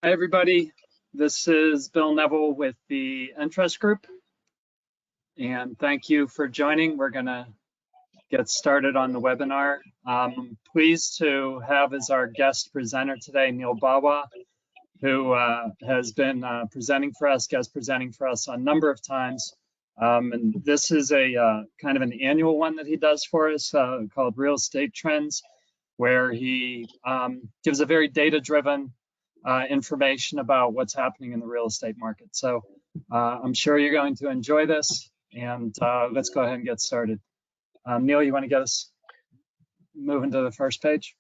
Hi, everybody. This is Bill Neville with the Interest Group, and thank you for joining. We're going to get started on the webinar. I'm pleased to have as our guest presenter today, Neal Bawa, who has been guest presenting for us on a number of times. And this is a kind of an annual one that he does for us called Real Estate Trends, where he gives a very data-driven information about what's happening in the real estate market. So I'm sure you're going to enjoy this, and let's go ahead and get started. Neal, you want to get us moving to the first page?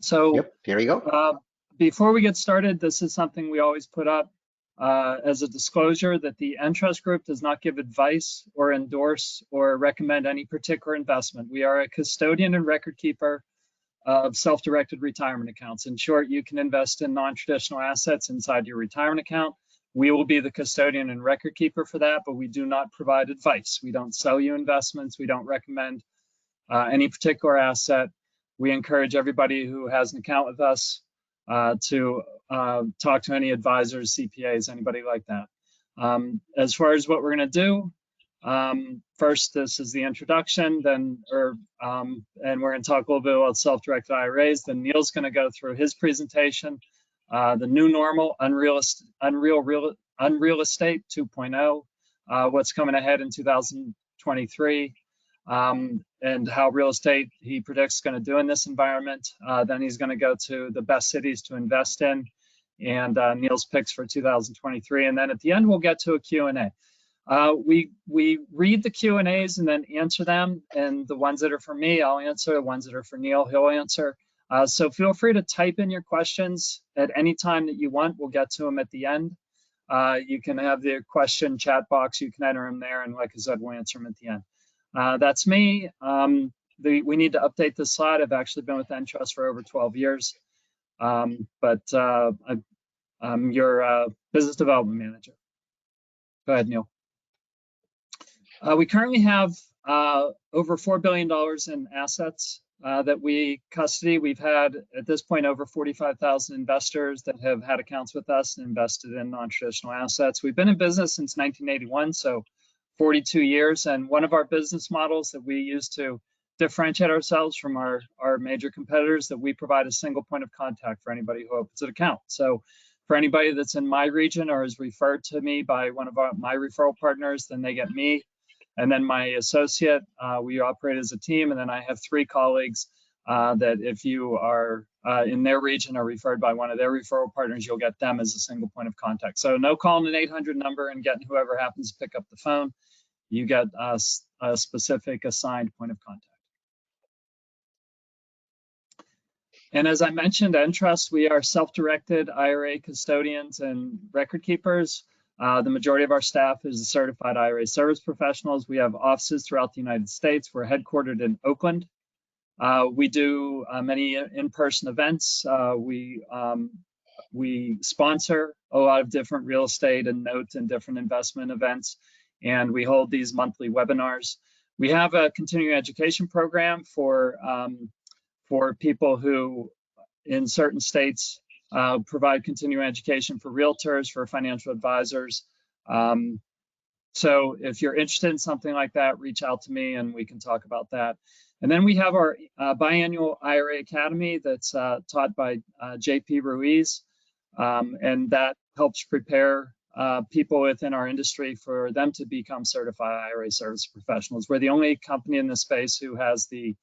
So yep, here we go. Before we get started, this is something we always put up as a disclosure that the Interest Group does not give advice or endorse or recommend any particular investment. We are a custodian and record keeper of self-directed retirement accounts. In short, you can invest in non-traditional assets inside your retirement account. We will be the custodian and record keeper for that, but we do not provide advice. We don't sell you investments. We don't recommend any particular asset. We encourage everybody who has an account with us to talk to any advisors, CPAs, anybody like that. As far as what we're going to do, first, this is the introduction, and we're going to talk a little bit about self-directed IRAs. Then Neal's going to go through his presentation, the new normal, Unreal Estate 2.0, what's coming ahead in 2023, and how real estate he predicts is going to do in this environment. Then he's going to go to the best cities to invest in, and Neal's picks for 2023. And then at the end, we'll get to a Q&A. We read the Q&As and then answer them, and the ones that are for me, I'll answer. The ones that are for Neal, he'll answer. So feel free to type in your questions at any time that you want. We'll get to them at the end. You can have the question chat box. You can enter them there, and like I said, we'll answer them at the end. That's me. We need to update this slide. I've actually been with Entrust for over 12 years, but I'm your business development manager. Go ahead, Neal. We currently have over $4 billion in assets that we custody. We've had, at this point, over 45,000 investors that have had accounts with us and invested in non-traditional assets. We've been in business since 1981, so 42 years. And one of our business models that we use to differentiate ourselves from our major competitors, that we provide a single point of contact for anybody who opens an account. So for anybody that's in my region or is referred to me by one of my referral partners, then they get me. And then my associate, we operate as a team. And then I have 3 colleagues that if you are in their region or referred by one of their referral partners, you'll get them as a single point of contact. So no calling an 800 number and getting whoever happens to pick up the phone. You get a specific assigned point of contact. And as I mentioned, Entrust, we are self-directed IRA custodians and record keepers. The majority of our staff is certified IRA service professionals. We have offices throughout the United States. We're headquartered in Oakland. We do many in-person events. We sponsor a lot of different real estate and note and different investment events, and we hold these monthly webinars. We have a continuing education program for people who, in certain states, provide continuing education for realtors, for financial advisors. So if you're interested in something like that, reach out to me and we can talk about that. And then we have our biannual IRA Academy that's taught by JP Ruiz, and that helps prepare people within our industry for them to become certified IRA service professionals. We're the only company in this space who has the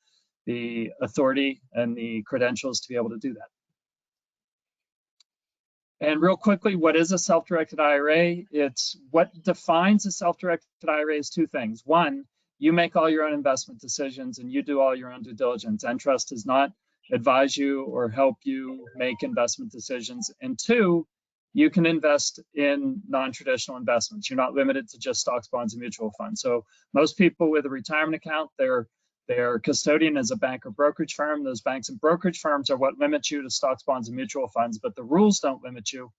authority and the credentials to be able to do that. And real quickly, what is a self-directed IRA? It's what defines a self-directed IRA is 2 things. 1, you make all your own investment decisions and you do all your own due diligence. Entrust does not advise you or help you make investment decisions. And 2, you can invest in non-traditional investments. You're not limited to just stocks, bonds, and mutual funds. So most people with a retirement account, their custodian is a bank or brokerage firm. Those banks and brokerage firms are what limit you to stocks, bonds, and mutual funds, but the rules don't limit you.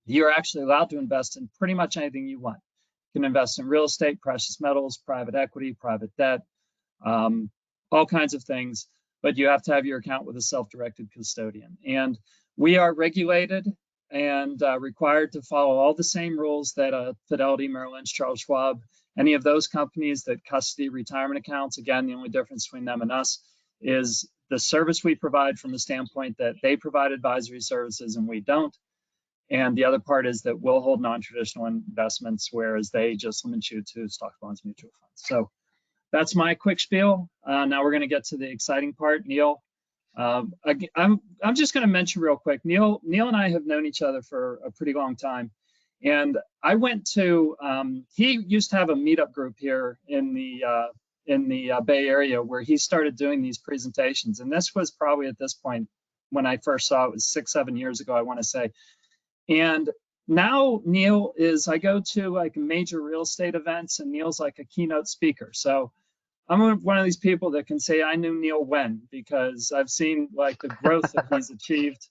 You're actually allowed to invest in pretty much anything you want. You can invest in real estate, precious metals, private equity, private debt, all kinds of things, but you have to have your account with a self-directed custodian. And we are regulated and required to follow all the same rules that Fidelity, Merrill Lynch, Charles Schwab, any of those companies that custody retirement accounts. Again, the only difference between them and us is the service we provide from the standpoint that they provide advisory services and we don't. And the other part is that we'll hold non-traditional investments, whereas they just limit you to stock, bonds, mutual funds. So that's my quick spiel. Now we're going to get to the exciting part. Neal, I'm just going to mention real quick. Neal and I have known each other for a pretty long time, and I went to. He used to have a meetup group here in the Bay Area where he started doing these presentations, and this was probably at this point when I first saw it was 6-7 years ago, I want to say. And now Neal is, I go to like major real estate events and Neal's like a keynote speaker. So I'm one of these people that can say I knew Neal when, because I've seen like the growth that he's achieved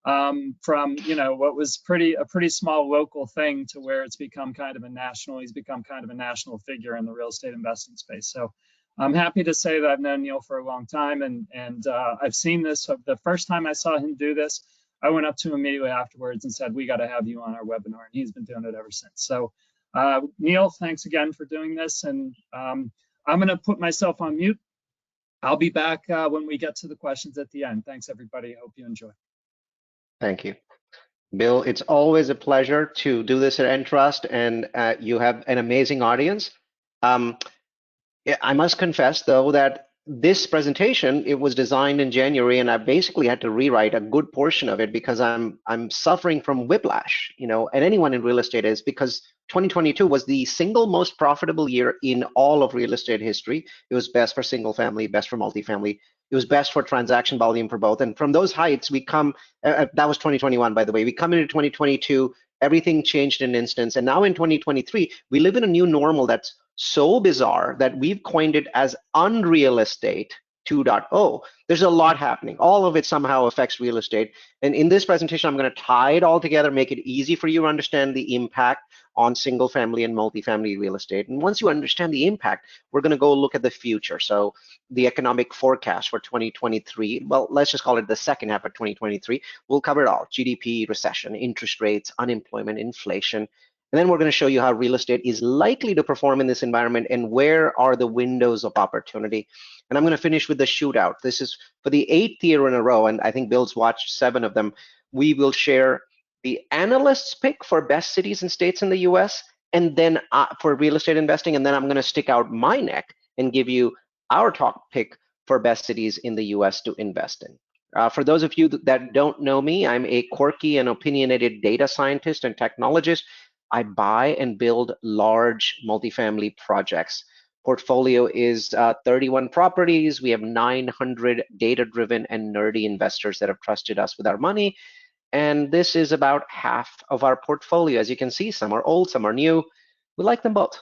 from, you know, what was a pretty small local thing to where it's become kind of a national, he's become kind of a national figure in the real estate investing space. So I'm happy to say that I've known Neal for a long time, and I've seen this. The first time I saw him do this, I went up to him immediately afterwards and said, we got to have you on our webinar. And he's been doing it ever since. So Neal, thanks again for doing this. And I'm going to put myself on mute. I'll be back when we get to the questions at the end. Thanks, everybody. I hope you enjoy. Thank you. Bill, it's always a pleasure to do this at Entrust, and you have an amazing audience. I must confess, though, that this presentation, it was designed in January, and I basically had to rewrite a good portion of it because I'm suffering from whiplash, you know, and anyone in real estate is, because 2022 was the single most profitable year in all of real estate history. It was best for single family, best for multifamily. It was best for transaction volume for both. And from those heights, we come, that was 2021, by the way, we come into 2022, everything changed in an instance. And now in 2023, we live in a new normal that's so bizarre that we've coined it as unreal estate 2.0. There's a lot happening. All of it somehow affects real estate. And in this presentation, I'm going to tie it all together, make it easy for you to understand the impact on single family and multifamily real estate. And once you understand the impact, we're going to go look at the future. So the economic forecast for 2023, well, let's just call it the second half of 2023. We'll cover it all: GDP, recession, interest rates, unemployment, inflation. And then we're going to show you how real estate is likely to perform in this environment and where are the windows of opportunity. And I'm going to finish with the shootout. This is for the 8th year in a row, and I think Bill's watched 7 of them. We will share the analyst's pick for best cities and states in the US, and then for real estate investing. And then I'm going to stick out my neck and give you our top pick for best cities in the US to invest in. For those of you that don't know me, I'm a quirky and opinionated data scientist and technologist. I buy and build large multifamily projects. Portfolio is 31 properties. We have 900 data-driven and nerdy investors that have trusted us with our money. And this is about half of our portfolio. As you can see, some are old, some are new. We like them both.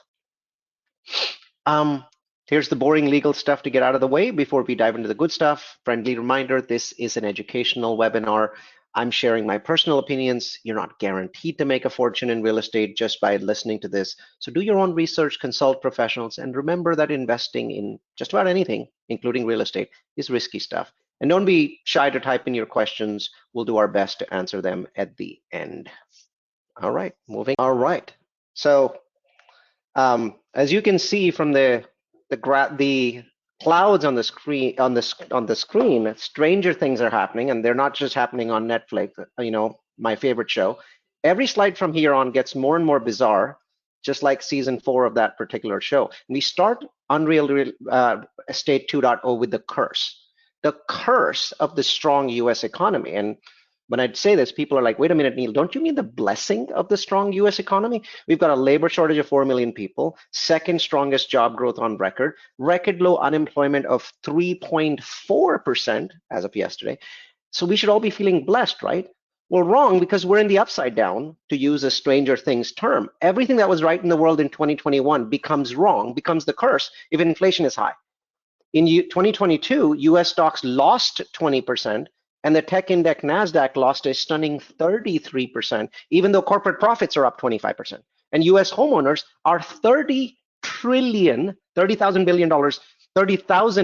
Here's the boring legal stuff to get out of the way before we dive into the good stuff. Friendly reminder, this is an educational webinar. I'm sharing my personal opinions. You're not guaranteed to make a fortune in real estate just by listening to this. So do your own research, consult professionals, and remember that investing in just about anything, including real estate, is risky stuff. And don't be shy to type in your questions. We'll do our best to answer them at the end. All right, moving. All right. So as you can see from the clouds on the screen, on the screen, stranger things are happening, and they're not just happening on Netflix, you know, my favorite show. Every slide from here on gets more and more bizarre, just like season 4 of that particular show. We start Unreal Estate 2.0 with the curse of the strong US economy. And when I say this, people are like, wait a minute, Neal, don't you mean the blessing of the strong US economy? We've got a labor shortage of 4 million people, second strongest job growth on record low unemployment of 3.4% as of yesterday. So we should all be feeling blessed, right? Well, wrong, because we're in the upside down, to use a Stranger Things term. Everything that was right in the world in 2021 becomes wrong, becomes the curse if inflation is high. In 2022, US stocks lost 20%, and the tech index NASDAQ lost a stunning 33%, even though corporate profits are up 25%. And US homeowners are $30,000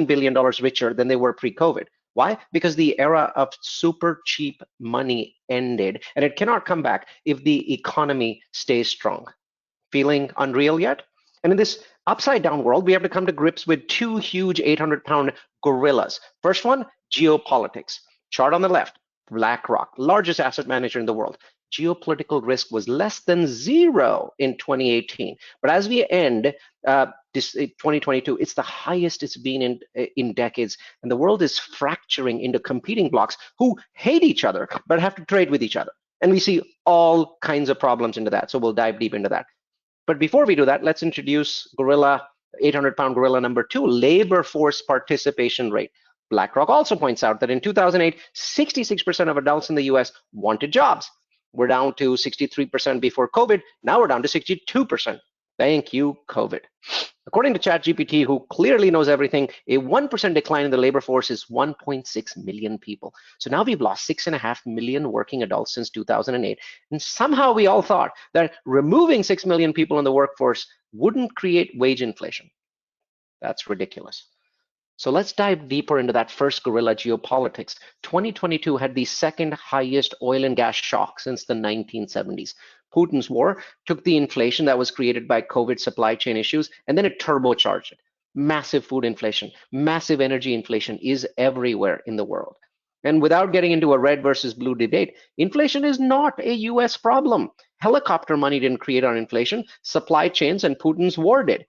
billion richer than they were pre-COVID. Why? Because the era of super cheap money ended, and it cannot come back if the economy stays strong. Feeling unreal yet? And in this upside down world, we have to come to grips with two huge 800-pound gorillas. First one, geopolitics. Chart on the left, BlackRock, largest asset manager in the world. Geopolitical risk was less than zero in 2018. But as we end this 2022, it's the highest it's been in decades. And the world is fracturing into competing blocks who hate each other, but have to trade with each other. And we see all kinds of problems into that. So we'll dive deep into that. But before we do that, let's introduce gorilla, 800-pound gorilla number 2, labor force participation rate. BlackRock also points out that in 2008, 66% of adults in the US wanted jobs. We're down to 63% before COVID. Now we're down to 62%. Thank you, COVID. According to ChatGPT, who clearly knows everything, a 1% decline in the labor force is 1.6 million people. So now we've lost 6.5 million working adults since 2008. And somehow we all thought that removing 6 million people in the workforce wouldn't create wage inflation. That's ridiculous. So let's dive deeper into that first gorilla, geopolitics. 2022 had the second highest oil and gas shock since the 1970s. Putin's war took the inflation that was created by COVID supply chain issues, and then it turbocharged it. Massive food inflation, massive energy inflation is everywhere in the world. And without getting into a red versus blue debate, inflation is not a US problem. Helicopter money didn't create our inflation, supply chains and Putin's war did.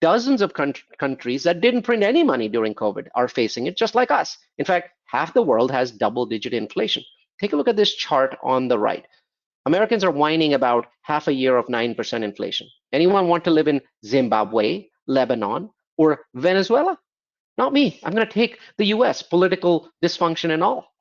Dozens of countries that didn't print any money during COVID are facing it just like us. In fact, half the world has double-digit inflation. Take a look at this chart on the right. Americans are whining about half a year of 9% inflation. Anyone want to live in Zimbabwe, Lebanon, or Venezuela? Not me. I'm going to take the US, political dysfunction and all.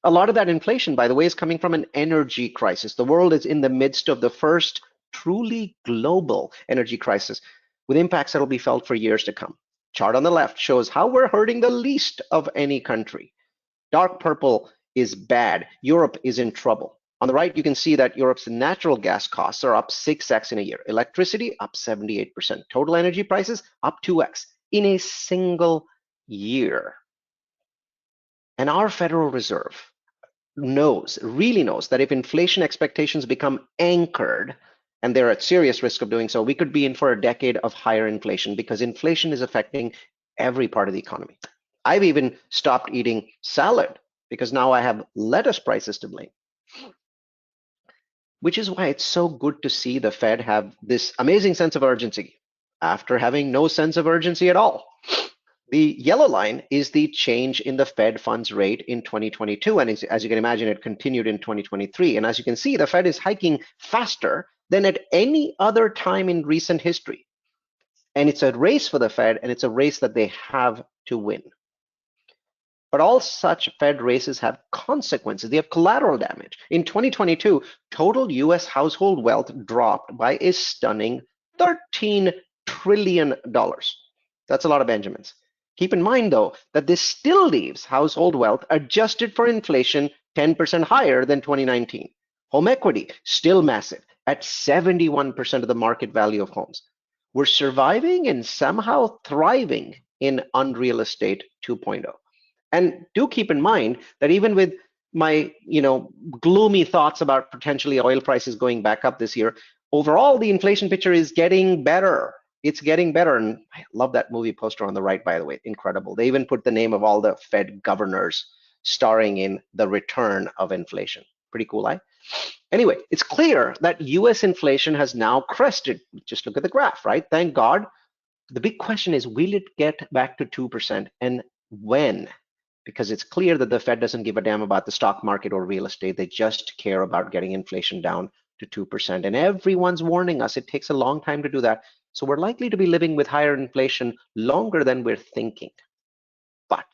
A lot of that inflation, by the way, is coming from an energy crisis. The world is in the midst of the first truly global energy crisis, with impacts that will be felt for years to come. Chart on the left shows how we're hurting the least of any country. Dark purple is bad. Europe is in trouble. On the right, you can see that Europe's natural gas costs are up 6x in a year. Electricity up 78%. Total energy prices up 2x in a single year. And our Federal Reserve really knows that if inflation expectations become anchored, and they're at serious risk of doing so, we could be in for a decade of higher inflation because inflation is affecting every part of the economy. I've even stopped eating salad because now I have lettuce prices to blame. Which is why it's so good to see the Fed have this amazing sense of urgency after having no sense of urgency at all. The yellow line is the change in the Fed funds rate in 2022. And as you can imagine, it continued in 2023. And as you can see, the Fed is hiking faster than at any other time in recent history. And it's a race for the Fed, and it's a race that they have to win. But all such Fed races have consequences. They have collateral damage. In 2022, total US household wealth dropped by a stunning $13 trillion. That's a lot of Benjamins. Keep in mind, though, that this still leaves household wealth adjusted for inflation 10% higher than 2019. Home equity, still massive, at 71% of the market value of homes. We're surviving and somehow thriving in unreal estate 2.0. And do keep in mind that even with my gloomy thoughts about potentially oil prices going back up this year, overall, the inflation picture is getting better. It's getting better. And I love that movie poster on the right, by the way. Incredible. They even put the name of all the Fed governors starring in The Return of Inflation. Pretty cool, eh? Anyway, it's clear that US inflation has now crested. Just look at the graph, right? Thank God. The big question is, will it get back to 2% and when? Because it's clear that the Fed doesn't give a damn about the stock market or real estate. They just care about getting inflation down to 2%. And everyone's warning us it takes a long time to do that. So we're likely to be living with higher inflation longer than we're thinking. But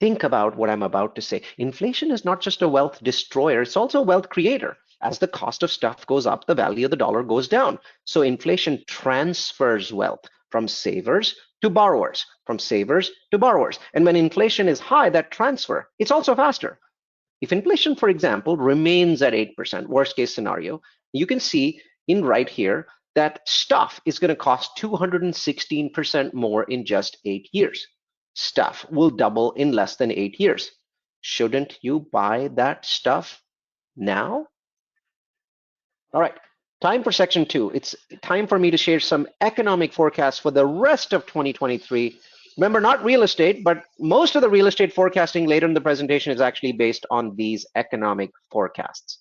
think about what I'm about to say. Inflation is not just a wealth destroyer, it's also a wealth creator. As the cost of stuff goes up, the value of the dollar goes down. So inflation transfers wealth from savers to borrowers, from savers to borrowers. And when inflation is high, that transfer, it's also faster. If inflation, for example, remains at 8%, worst case scenario, you can see in right here that stuff is going to cost 216% more in just 8 years. stuff will double in less than 8 years. Shouldn't you buy that stuff now? All right, time for section 2. It's time for me to share some economic forecasts for the rest of 2023. Remember, not real estate, but most of the real estate forecasting later in the presentation is actually based on these economic forecasts.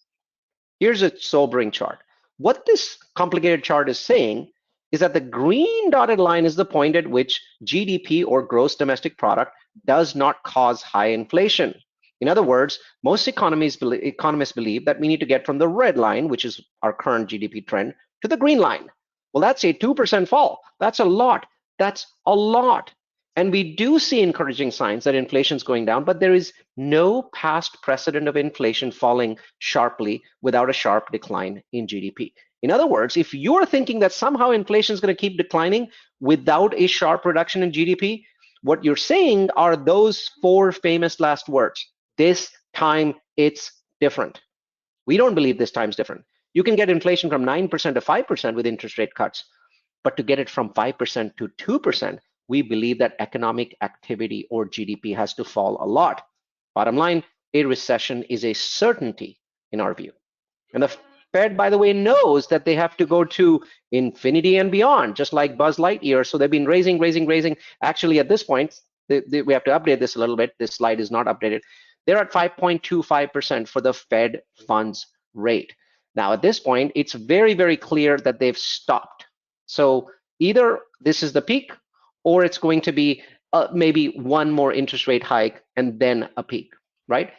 Here's a sobering chart. What this complicated chart is saying is that the green dotted line is the point at which GDP, or gross domestic product, does not cause high inflation. In other words, most economists believe that we need to get from the red line, which is our current GDP trend, to the green line. Well, that's a 2% fall. That's a lot. That's a lot. And we do see encouraging signs that inflation is going down, but there is no past precedent of inflation falling sharply without a sharp decline in GDP. In other words, if you're thinking that somehow inflation is going to keep declining without a sharp reduction in GDP, what you're saying are those 4 famous last words. This time it's different. We don't believe this time's different. You can get inflation from 9% to 5% with interest rate cuts, but to get it from 5% to 2%, we believe that economic activity, or GDP, has to fall a lot. Bottom line, a recession is a certainty in our view. And the Fed, by the way, knows that they have to go to infinity and beyond, just like Buzz Lightyear. So they've been raising. Actually, at this point, we have to update this a little bit. This slide is not updated. They're at 5.25% for the Fed funds rate. Now, at this point, it's very, very clear that they've stopped. So either this is the peak, or it's going to be maybe one more interest rate hike and then a peak, right?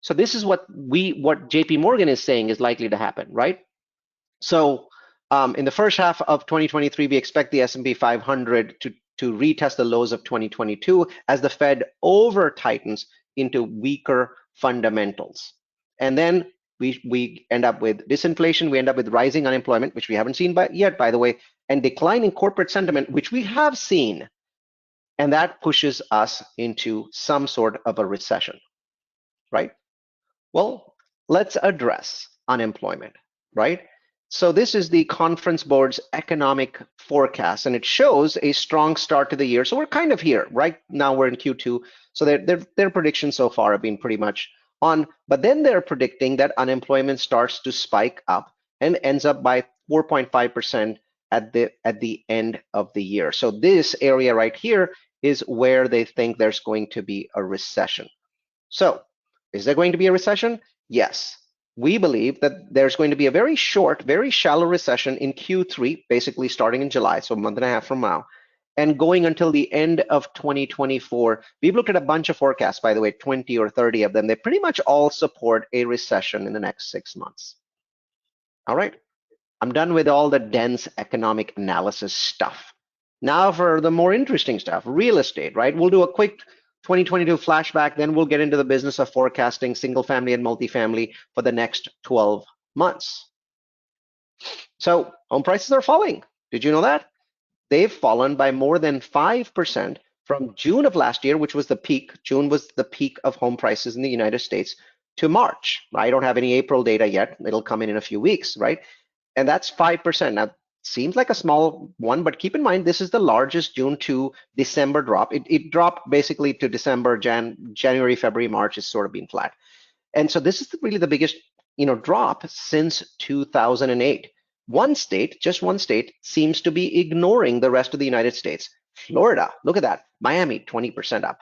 So this is what JP Morgan is saying is likely to happen, right? So in the first half of 2023, we expect the S&P 500 to retest the lows of 2022 as the Fed over tightens into weaker fundamentals. And then we end up with disinflation, we end up with rising unemployment, which we haven't seen yet, by the way, and declining corporate sentiment, which we have seen. And that pushes us into some sort of a recession, right? Well, let's address unemployment, right? So this is the Conference Board's economic forecast, and it shows a strong start to the year. So we're kind of here. Right now we're in Q2. So their predictions so far have been pretty much on, but then they're predicting that unemployment starts to spike up and ends up by 4.5% at the end of the year. So this area right here is where they think there's going to be a recession. So is there going to be a recession? Yes. We believe that there's going to be a very short, very shallow recession in Q3, basically starting in July, so a month and a half from now, and going until the end of 2024. We've looked at a bunch of forecasts, by the way, 20 or 30 of them. They pretty much all support a recession in the next 6 months. All right, I'm done with all the dense economic analysis stuff. Now for the more interesting stuff, real estate, right? We'll do a quick 2022 flashback, then we'll get into the business of forecasting single family and multifamily for the next 12 months. So home prices are falling. Did you know that? They've fallen by more than 5% from June of last year, which was the peak. June was the peak of home prices in the United States, to March. I don't have any April data yet. It'll come in a few weeks, right? And that's 5%. Now, seems like a small one, but keep in mind, this is the largest June to December drop. It dropped basically to December, January, February, March is sort of been flat. And so this is really the biggest, drop since 2008. One state, just one state, seems to be ignoring the rest of the United States. Florida, look at that. Miami, 20% up.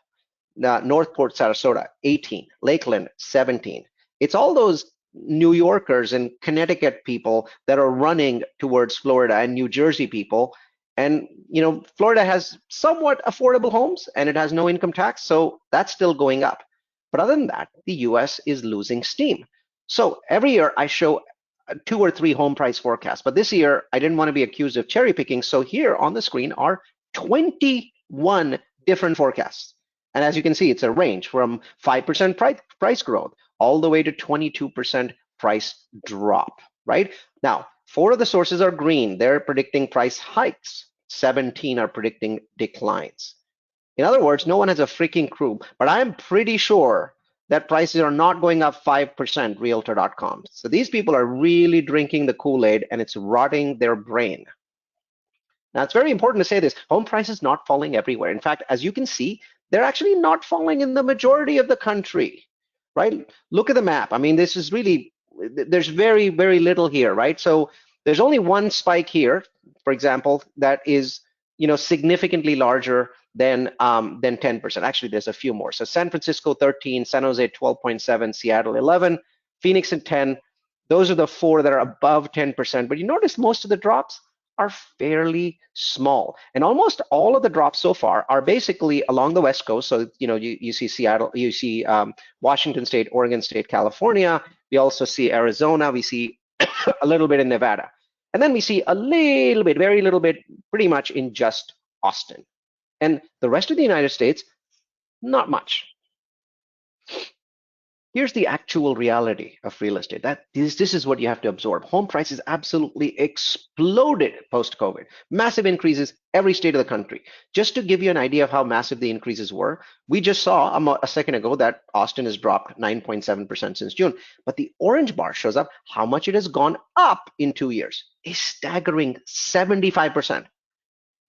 Northport, Sarasota, 18. Lakeland, 17. It's all those New Yorkers and Connecticut people that are running towards Florida, and New Jersey people. And Florida has somewhat affordable homes and it has no income tax, so that's still going up. But other than that, the US is losing steam. So every year I show 2 or 3 home price forecasts, but this year I didn't want to be accused of cherry picking. So here on the screen are 21 different forecasts. And as you can see, it's a range from 5% price growth all the way to 22% price drop, right? Now, 4 of the sources are green. They're predicting price hikes. 17 are predicting declines. In other words, no one has a freaking clue, but I'm pretty sure that prices are not going up 5%, Realtor.com. So these people are really drinking the Kool-Aid and it's rotting their brain. Now, it's very important to say this. Home prices not falling everywhere. In fact, as you can see, they're actually not falling in the majority of the country, right? Look at the map. I mean, this is really, there's very, very little here, right? So there's only one spike here, for example, that is, significantly larger than 10%. Actually, there's a few more. So San Francisco 13, San Jose 12.7, Seattle 11, Phoenix at 10. Those are the four that are above 10%. But you notice most of the drops are fairly small. And almost all of the drops so far are basically along the West Coast. So, you see Seattle, you see Washington State, Oregon State, California. We also see Arizona. We see a little bit in Nevada. And then we see a little bit, very little bit, pretty much in just Austin. And the rest of the United States, not much. Here's the actual reality of real estate. This is what you have to absorb. Home prices absolutely exploded post-COVID. Massive increases every state of the country. Just to give you an idea of how massive the increases were, we just saw a second ago that Austin has dropped 9.7% since June. But the orange bar shows up how much it has gone up in 2 years. A staggering 75%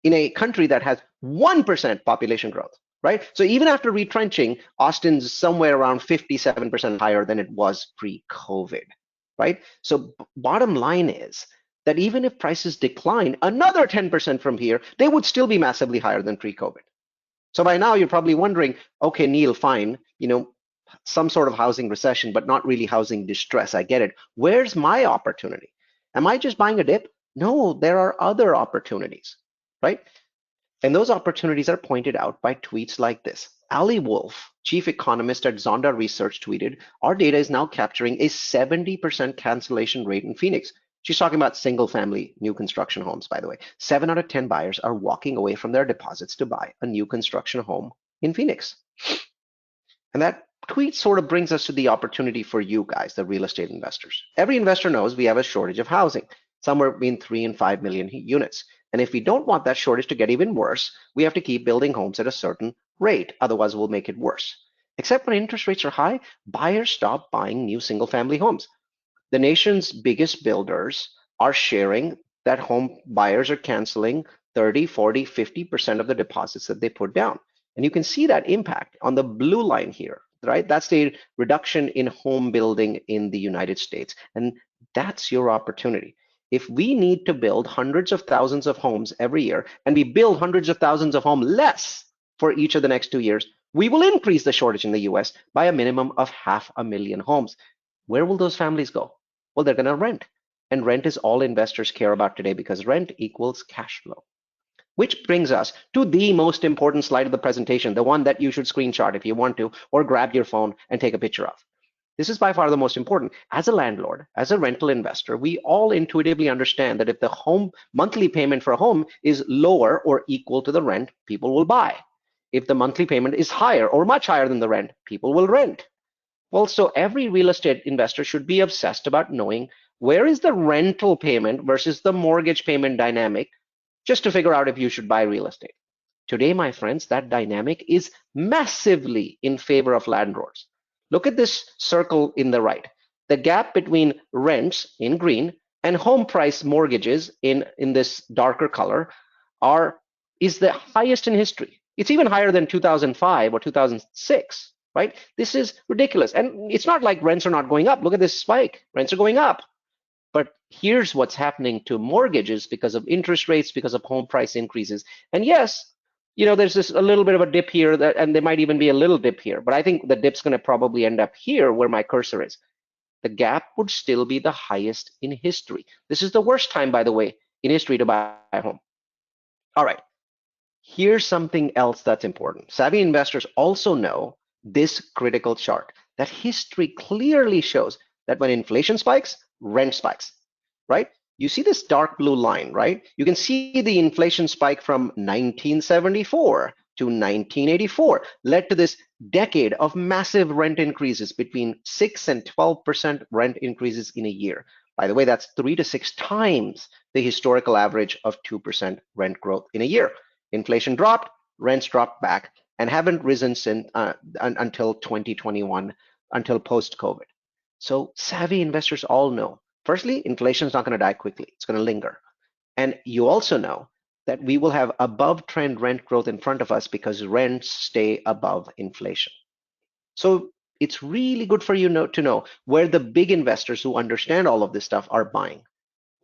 in a country that has 1% population growth. Right? So even after retrenching, Austin's somewhere around 57% higher than it was pre-COVID, right? So bottom line is that even if prices decline another 10% from here, they would still be massively higher than pre-COVID. So by now you're probably wondering, okay, Neal, fine, some sort of housing recession, but not really housing distress. I get it. Where's my opportunity? Am I just buying a dip? No, there are other opportunities, right? And those opportunities are pointed out by tweets like this. Ali Wolf, chief economist at Zonda Research, tweeted, our data is now capturing a 70% cancellation rate in Phoenix. She's talking about single family new construction homes, by the way. 7 out of 10 buyers are walking away from their deposits to buy a new construction home in Phoenix. And that tweet sort of brings us to the opportunity for you guys, the real estate investors. Every investor knows we have a shortage of housing, somewhere between 3 and 5 million units. And if we don't want that shortage to get even worse, we have to keep building homes at a certain rate. Otherwise, we'll make it worse. Except when interest rates are high, buyers stop buying new single-family homes. The nation's biggest builders are sharing that home buyers are canceling 30, 40, 50% of the deposits that they put down. And you can see that impact on the blue line here, right? That's the reduction in home building in the United States. And that's your opportunity. If we need to build hundreds of thousands of homes every year, and we build hundreds of thousands of homes less for each of the next 2 years, we will increase the shortage in the US by a minimum of 500,000 homes. Where will those families go? Well, they're going to rent. And rent is all investors care about today because rent equals cash flow. Which brings us to the most important slide of the presentation, the one that you should screenshot if you want to, or grab your phone and take a picture of. This is by far the most important. As a landlord, as a rental investor, we all intuitively understand that if the home monthly payment for a home is lower or equal to the rent, people will buy. If the monthly payment is higher or much higher than the rent, people will rent. Well, so every real estate investor should be obsessed about knowing where is the rental payment versus the mortgage payment dynamic, just to figure out if you should buy real estate. Today, my friends, that dynamic is massively in favor of landlords. Look at this circle in the right. The gap between rents in green and home price mortgages in this darker color is the highest in history. It's even higher than 2005 or 2006, right? This is ridiculous. And it's not like rents are not going up. Look at this spike. Rents are going up. But here's what's happening to mortgages because of interest rates, because of home price increases. And yes, there's this a little bit of a dip here, and there might even be a little dip here, but I think the dip's going to probably end up here where my cursor is. The gap would still be the highest in history. This is the worst time, by the way, in history to buy a home. All right, here's something else that's important. Savvy investors also know this critical chart, that history clearly shows that when inflation spikes, rent spikes, right? You see this dark blue line, right? You can see the inflation spike from 1974 to 1984 led to this decade of massive rent increases, between 6 and 12% rent increases in a year. By the way, that's 3 to 6 times the historical average of 2% rent growth in a year. Inflation dropped, rents dropped back, and haven't risen since until 2021, until post-COVID. So savvy investors all know, firstly, inflation is not going to die quickly. It's going to linger. And you also know that we will have above trend rent growth in front of us because rents stay above inflation. So it's really good for you to know where the big investors who understand all of this stuff are buying.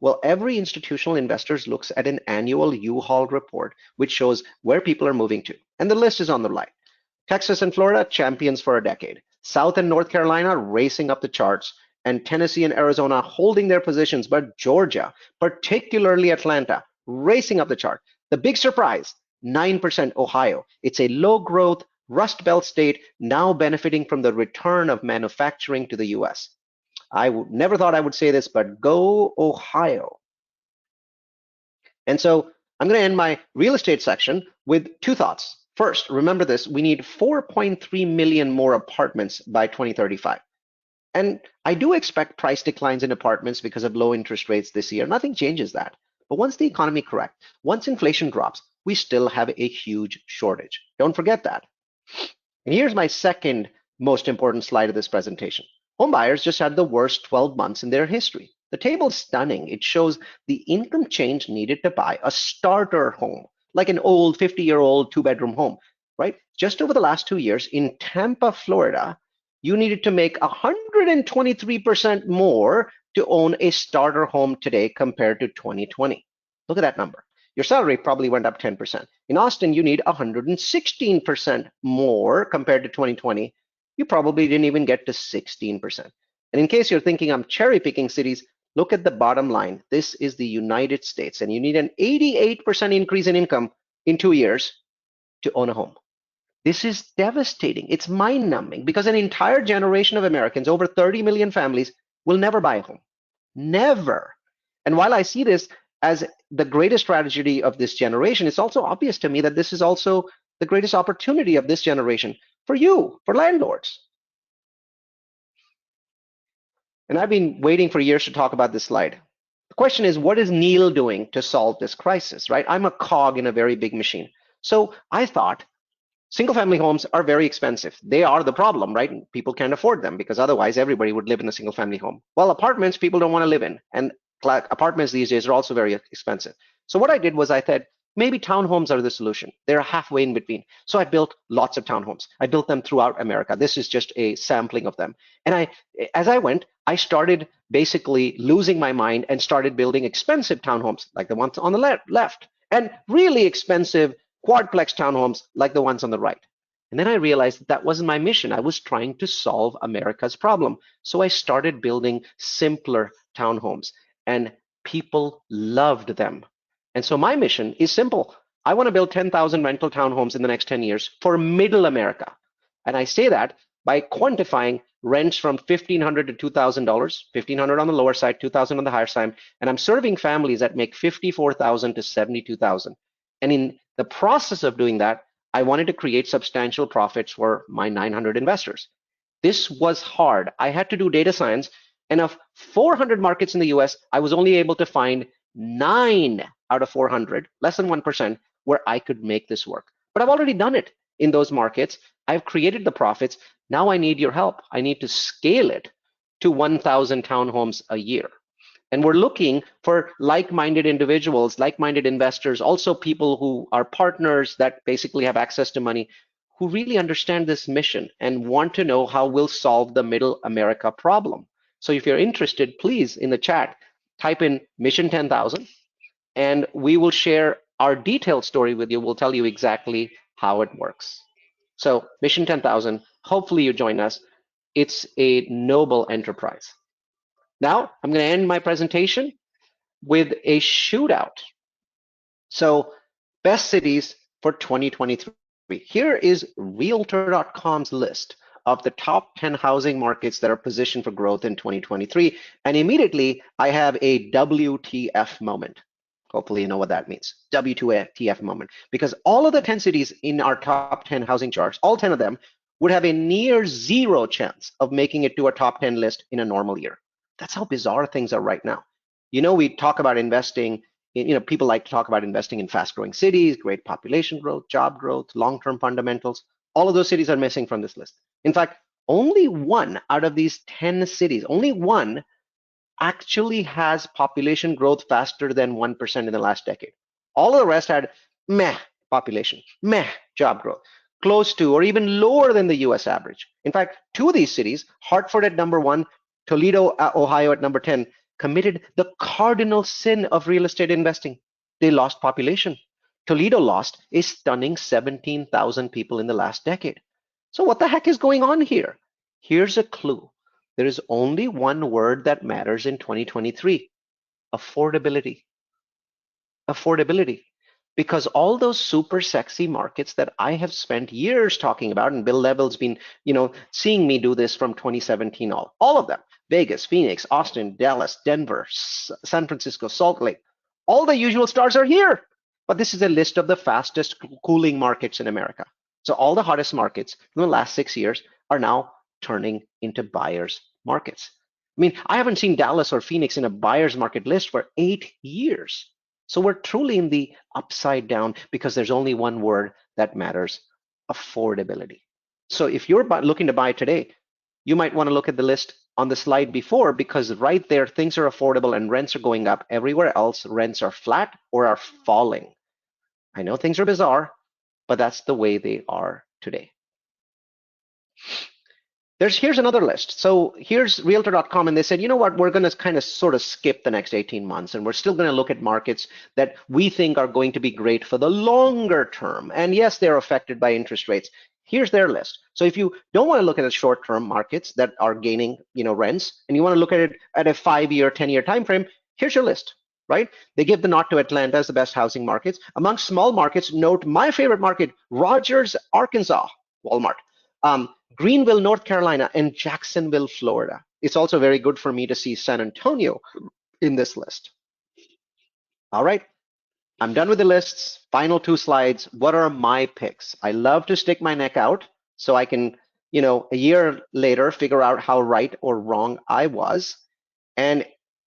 Well, every institutional investor looks at an annual U-Haul report, which shows where people are moving to. And the list is on the right. Texas and Florida, champions for a decade. South and North Carolina, racing up the charts. And Tennessee and Arizona holding their positions, but Georgia, particularly Atlanta, racing up the chart. The big surprise, 9% Ohio. It's a low growth Rust Belt state now benefiting from the return of manufacturing to the US. I never thought I would say this, but go Ohio. And so I'm going to end my real estate section with two thoughts. First, remember this, we need 4.3 million more apartments by 2035. And I do expect price declines in apartments because of low interest rates this year. Nothing changes that. But once the economy corrects, once inflation drops, we still have a huge shortage. Don't forget that. And here's my second most important slide of this presentation. Homebuyers just had the worst 12 months in their history. The table's stunning. It shows the income change needed to buy a starter home, like an old 50-year-old two-bedroom home, right? Just over the last 2 years in Tampa, Florida, you needed to make 123% more to own a starter home today compared to 2020. Look at that number. Your salary probably went up 10%. In Austin, you need 116% more compared to 2020. You probably didn't even get to 16%. And in case you're thinking I'm cherry picking cities, look at the bottom line. This is the United States, and you need an 88% increase in income in 2 years to own a home. This is devastating. It's mind-numbing because an entire generation of Americans, over 30 million families, will never buy a home. Never. And while I see this as the greatest tragedy of this generation, it's also obvious to me that this is also the greatest opportunity of this generation for you, for landlords. And I've been waiting for years to talk about this slide. The question is, what is Neal doing to solve this crisis, right? I'm a cog in a very big machine. So I thought single-family homes are very expensive. They are the problem, right? People can't afford them because otherwise everybody would live in a single-family home. Well, apartments people don't want to live in, and apartments these days are also very expensive. So what I did was I said, maybe townhomes are the solution. They're halfway in between. So I built lots of townhomes. I built them throughout America. This is just a sampling of them. And as I went, I started basically losing my mind and started building expensive townhomes like the ones on the left, and really expensive quadplex townhomes like the ones on the right. And then I realized that wasn't my mission. I was trying to solve America's problem. So I started building simpler townhomes, and people loved them. And so my mission is simple. I want to build 10,000 rental townhomes in the next 10 years for middle America. And I say that by quantifying rents from $1,500 to $2,000, $1,500 on the lower side, $2,000 on the higher side. And I'm serving families that make $54,000 to $72,000. And in the process of doing that, I wanted to create substantial profits for my 900 investors. This was hard. I had to do data science, and of 400 markets in the US, I was only able to find 9 out of 400, less than 1%, where I could make this work. But I've already done it in those markets. I've created the profits. Now I need your help. I need to scale it to 1,000 townhomes a year. And we're looking for like-minded individuals, like-minded investors, also people who are partners that basically have access to money, who really understand this mission and want to know how we'll solve the middle America problem. So if you're interested, please, in the chat, type in Mission 10,000, and we will share our detailed story with you. We'll tell you exactly how it works. So Mission 10,000, hopefully you join us. It's a noble enterprise. Now, I'm going to end my presentation with a shootout. So, best cities for 2023. Here is Realtor.com's list of the top 10 housing markets that are positioned for growth in 2023. And immediately, I have a WTF moment. Hopefully, you know what that means. WTF moment. Because all of the 10 cities in our top 10 housing charts, all 10 of them, would have a near zero chance of making it to a top 10 list in a normal year. That's how bizarre things are right now. You know, we talk about investing in, people like to talk about investing in fast-growing cities, great population growth, job growth, long-term fundamentals. All of those cities are missing from this list. In fact, only one out of these 10 cities, only one actually has population growth faster than 1% in the last decade. All of the rest had meh population, meh job growth, close to or even lower than the US average. In fact, two of these cities, Hartford at number 1, Toledo, Ohio at number 10, committed the cardinal sin of real estate investing. They lost population. Toledo lost a stunning 17,000 people in the last decade. So what the heck is going on here? Here's a clue. There is only one word that matters in 2023, affordability. Affordability. Because all those super sexy markets that I have spent years talking about, and Bill Level's been, seeing me do this from 2017, all of them, Vegas, Phoenix, Austin, Dallas, Denver, San Francisco, Salt Lake, all the usual stars are here. But this is a list of the fastest cooling markets in America. So all the hottest markets in the last 6 years are now turning into buyers markets. I mean, I haven't seen Dallas or Phoenix in a buyer's market list for 8 years. So we're truly in the upside down because there's only one word that matters, affordability. So if you're looking to buy today, you might want to look at the list on the slide before, because right there, things are affordable and rents are going up. Everywhere else, rents are flat or are falling. I know things are bizarre, but that's the way they are today. Here's another list. So here's realtor.com, and they said, you know what, we're going to kind of sort of skip the next 18 months, and we're still going to look at markets that we think are going to be great for the longer term. And yes, they're affected by interest rates. Here's their list. So if you don't want to look at the short-term markets that are gaining, rents, and you want to look at it at a 5-year, 10-year time frame, here's your list, right? They give the nod to Atlanta as the best housing markets. Among small markets, note my favorite market, Rogers, Arkansas, Walmart. Greenville, North Carolina, and Jacksonville, Florida. It's also very good for me to see San Antonio in this list. All right, I'm done with the lists. Final 2 slides. What are my picks? I love to stick my neck out so I can, a year later, figure out how right or wrong I was. And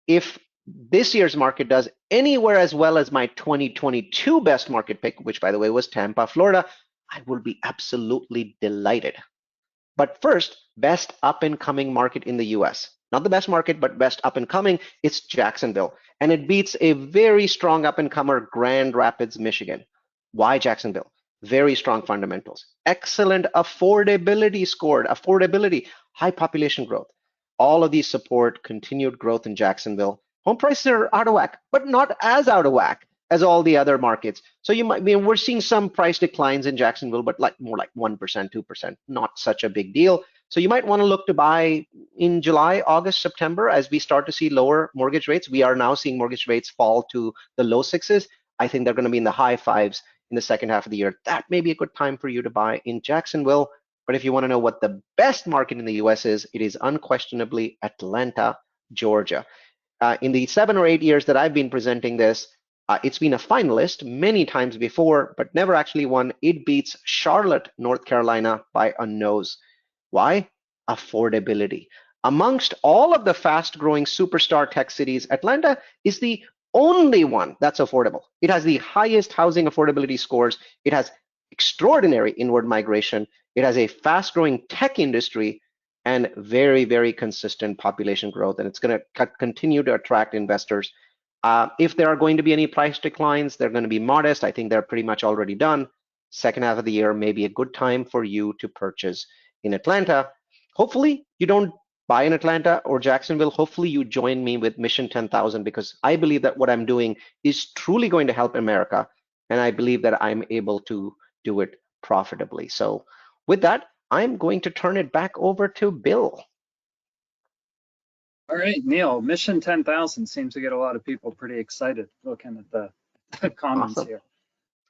if this year's market does anywhere as well as my 2022 best market pick, which by the way was Tampa, Florida, I will be absolutely delighted. But first, best up and coming market in the US. Not the best market, but best up and coming, it's Jacksonville. And it beats a very strong up and comer, Grand Rapids, Michigan. Why Jacksonville? Very strong fundamentals. Excellent affordability scored. Affordability, high population growth. All of these support continued growth in Jacksonville. Home prices are out of whack, but not as out of whack as all the other markets. So we're seeing some price declines in Jacksonville, but more like 1%, 2%, not such a big deal. So you might want to look to buy in July, August, September, as we start to see lower mortgage rates. We are now seeing mortgage rates fall to the low 6s. I think they're going to be in the high 5s in the second half of the year. That may be a good time for you to buy in Jacksonville. But if you want to know what the best market in the US is, it is unquestionably Atlanta, Georgia. In the 7 or 8 years that I've been presenting this, it's been a finalist many times before, but never actually won. It beats Charlotte, North Carolina by a nose. Why? Affordability. Amongst all of the fast-growing superstar tech cities, Atlanta is the only one that's affordable. It has the highest housing affordability scores. It has extraordinary inward migration. It has a fast-growing tech industry and very, very consistent population growth. And it's going to continue to attract investors. If there are going to be any price declines, they're going to be modest. I think they're pretty much already done. Second half of the year may be a good time for you to purchase in Atlanta. Hopefully you don't buy in Atlanta or Jacksonville. Hopefully you join me with Mission 10,000, because I believe that what I'm doing is truly going to help America. And I believe that I'm able to do it profitably. So with that, I'm going to turn it back over to Bill. All right, Neal, Mission 10,000 seems to get a lot of people pretty excited looking at the comments Awesome. here.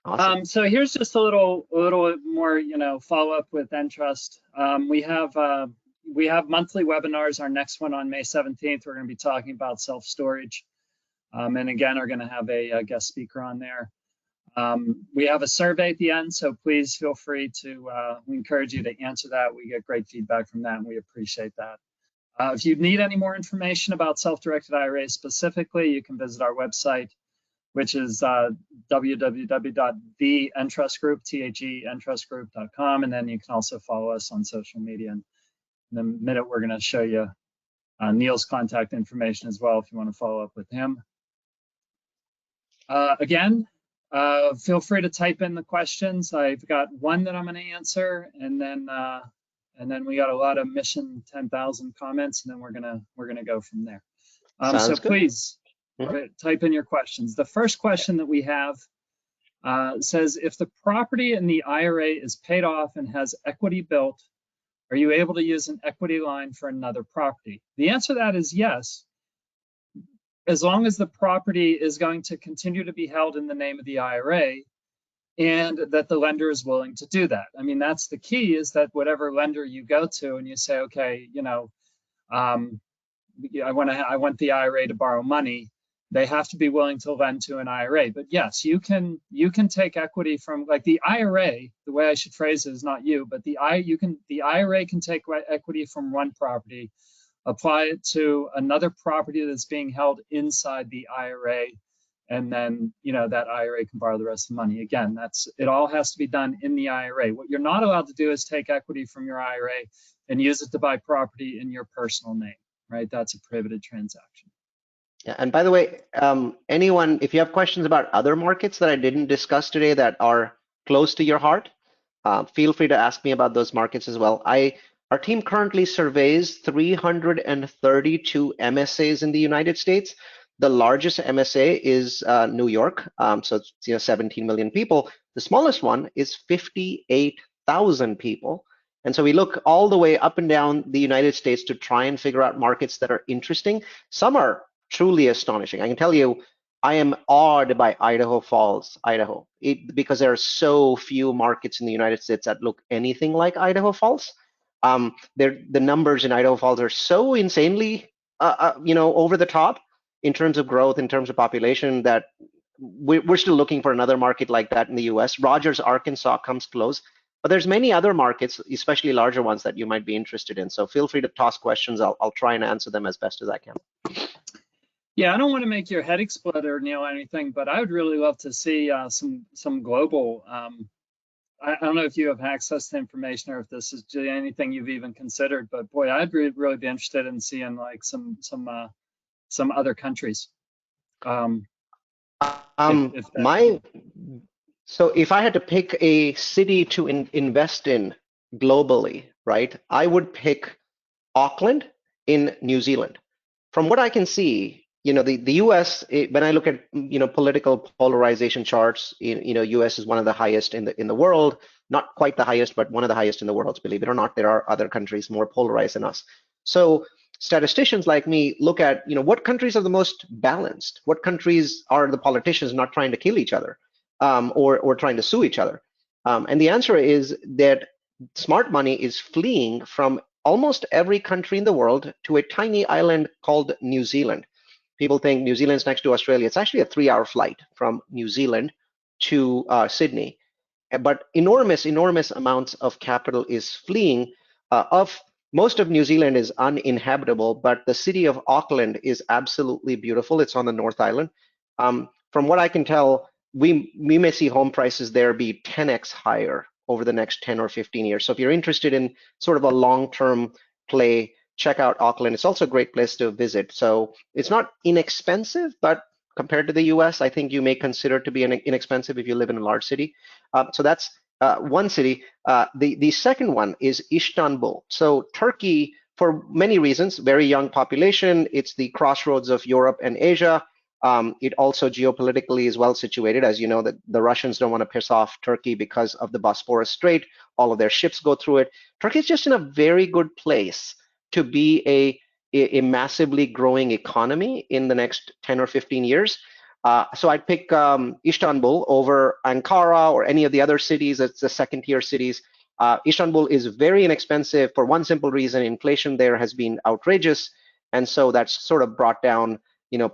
Awesome. So here's just a little more, follow up with Entrust. We have monthly webinars. Our next one on May 17th, we're going to be talking about self-storage. And again, are going to have a guest speaker on there. We have a survey at the end, so please feel free to, we encourage you to answer that. We get great feedback from that, and we appreciate that. If you need any more information about self-directed IRAs specifically, you can visit our website, which is www.theentrustgroup.com, and then you can also follow us on social media. And in a minute, we're going to show you Neal's contact information as well if you want to follow up with him. Again, Feel free to type in the questions. I've got one that I'm going to answer, and then we got a lot of Mission 10,000 comments, and then we're gonna go from there. So Sounds good. please type in your questions. The first question that we have says, if the property in the IRA is paid off and has equity built, are you able to use an equity line for another property? The answer to that is yes, as long as the property is going to continue to be held in the name of the IRA and that the lender is willing to do that. I mean, that's the key, is that whatever lender you go to and you say, okay, I want the IRA to borrow money, they have to be willing to lend to an IRA. But yes, you can take equity from, like, the IRA. The way I should phrase it is not you, but the IRA can take equity from one property, apply it to another property that's being held inside the IRA, and then that IRA can borrow the rest of the money. Again, it all has to be done in the IRA. What you're not allowed to do is take equity from your IRA and use it to buy property in your personal name, right? That's a prohibited transaction. Yeah, and by the way, anyone, if you have questions about other markets that I didn't discuss today that are close to your heart, feel free to ask me about those markets as well. Our team currently surveys 332 MSAs in the United States. The largest MSA is New York, so it's 17 million people. The smallest one is 58,000 people. And so we look all the way up and down the United States to try and figure out markets that are interesting. Some are truly astonishing. I can tell you, I am awed by Idaho Falls, Idaho, because there are so few markets in the United States that look anything like Idaho Falls. The numbers in Idaho Falls are so insanely, over the top in terms of growth, in terms of population, that we're still looking for another market like that in the U.S. Rogers, Arkansas comes close, but there's many other markets, especially larger ones, that you might be interested in. So feel free to toss questions. I'll try and answer them as best as I can. Yeah, I don't want to make your head explode or Neal anything, but I would really love to see some global. I don't know if you have access to information or if this is anything you've even considered, but boy, I'd really be interested in seeing like some other countries. So if I had to pick a city to invest in globally, right, I would pick Auckland in New Zealand. From what I can see, the U.S., when I look at political polarization charts, U.S. is one of the highest in the world, not quite the highest, but one of the highest in the world. Believe it or not, there are other countries more polarized than us. So statisticians like me look at what countries are the most balanced, what countries are the politicians not trying to kill each other, or trying to sue each other, and the answer is that smart money is fleeing from almost every country in the world to a tiny island called New Zealand. People think New Zealand's next to Australia. It's actually a 3-hour flight from New Zealand to Sydney. But enormous amounts of capital is fleeing. Most of New Zealand is uninhabitable, but the city of Auckland is absolutely beautiful. It's on the North Island. From what I can tell, we may see home prices there be 10x higher over the next 10 or 15 years. So if you're interested in sort of a long-term play, check out Auckland. It's also a great place to visit. So it's not inexpensive, but compared to the US, I think you may consider it to be inexpensive if you live in a large city. So that's one city. The second one is Istanbul. So Turkey, for many reasons, very young population. It's the crossroads of Europe and Asia. It also geopolitically is well situated. As you know, that the Russians don't want to piss off Turkey because of the Bosporus Strait. All of their ships go through it. Turkey is just in a very good place to be a massively growing economy in the next 10 or 15 years. So I'd pick Istanbul over Ankara or any of the other cities. It's the second-tier cities. Istanbul is very inexpensive for one simple reason: inflation there has been outrageous, and so that's sort of brought down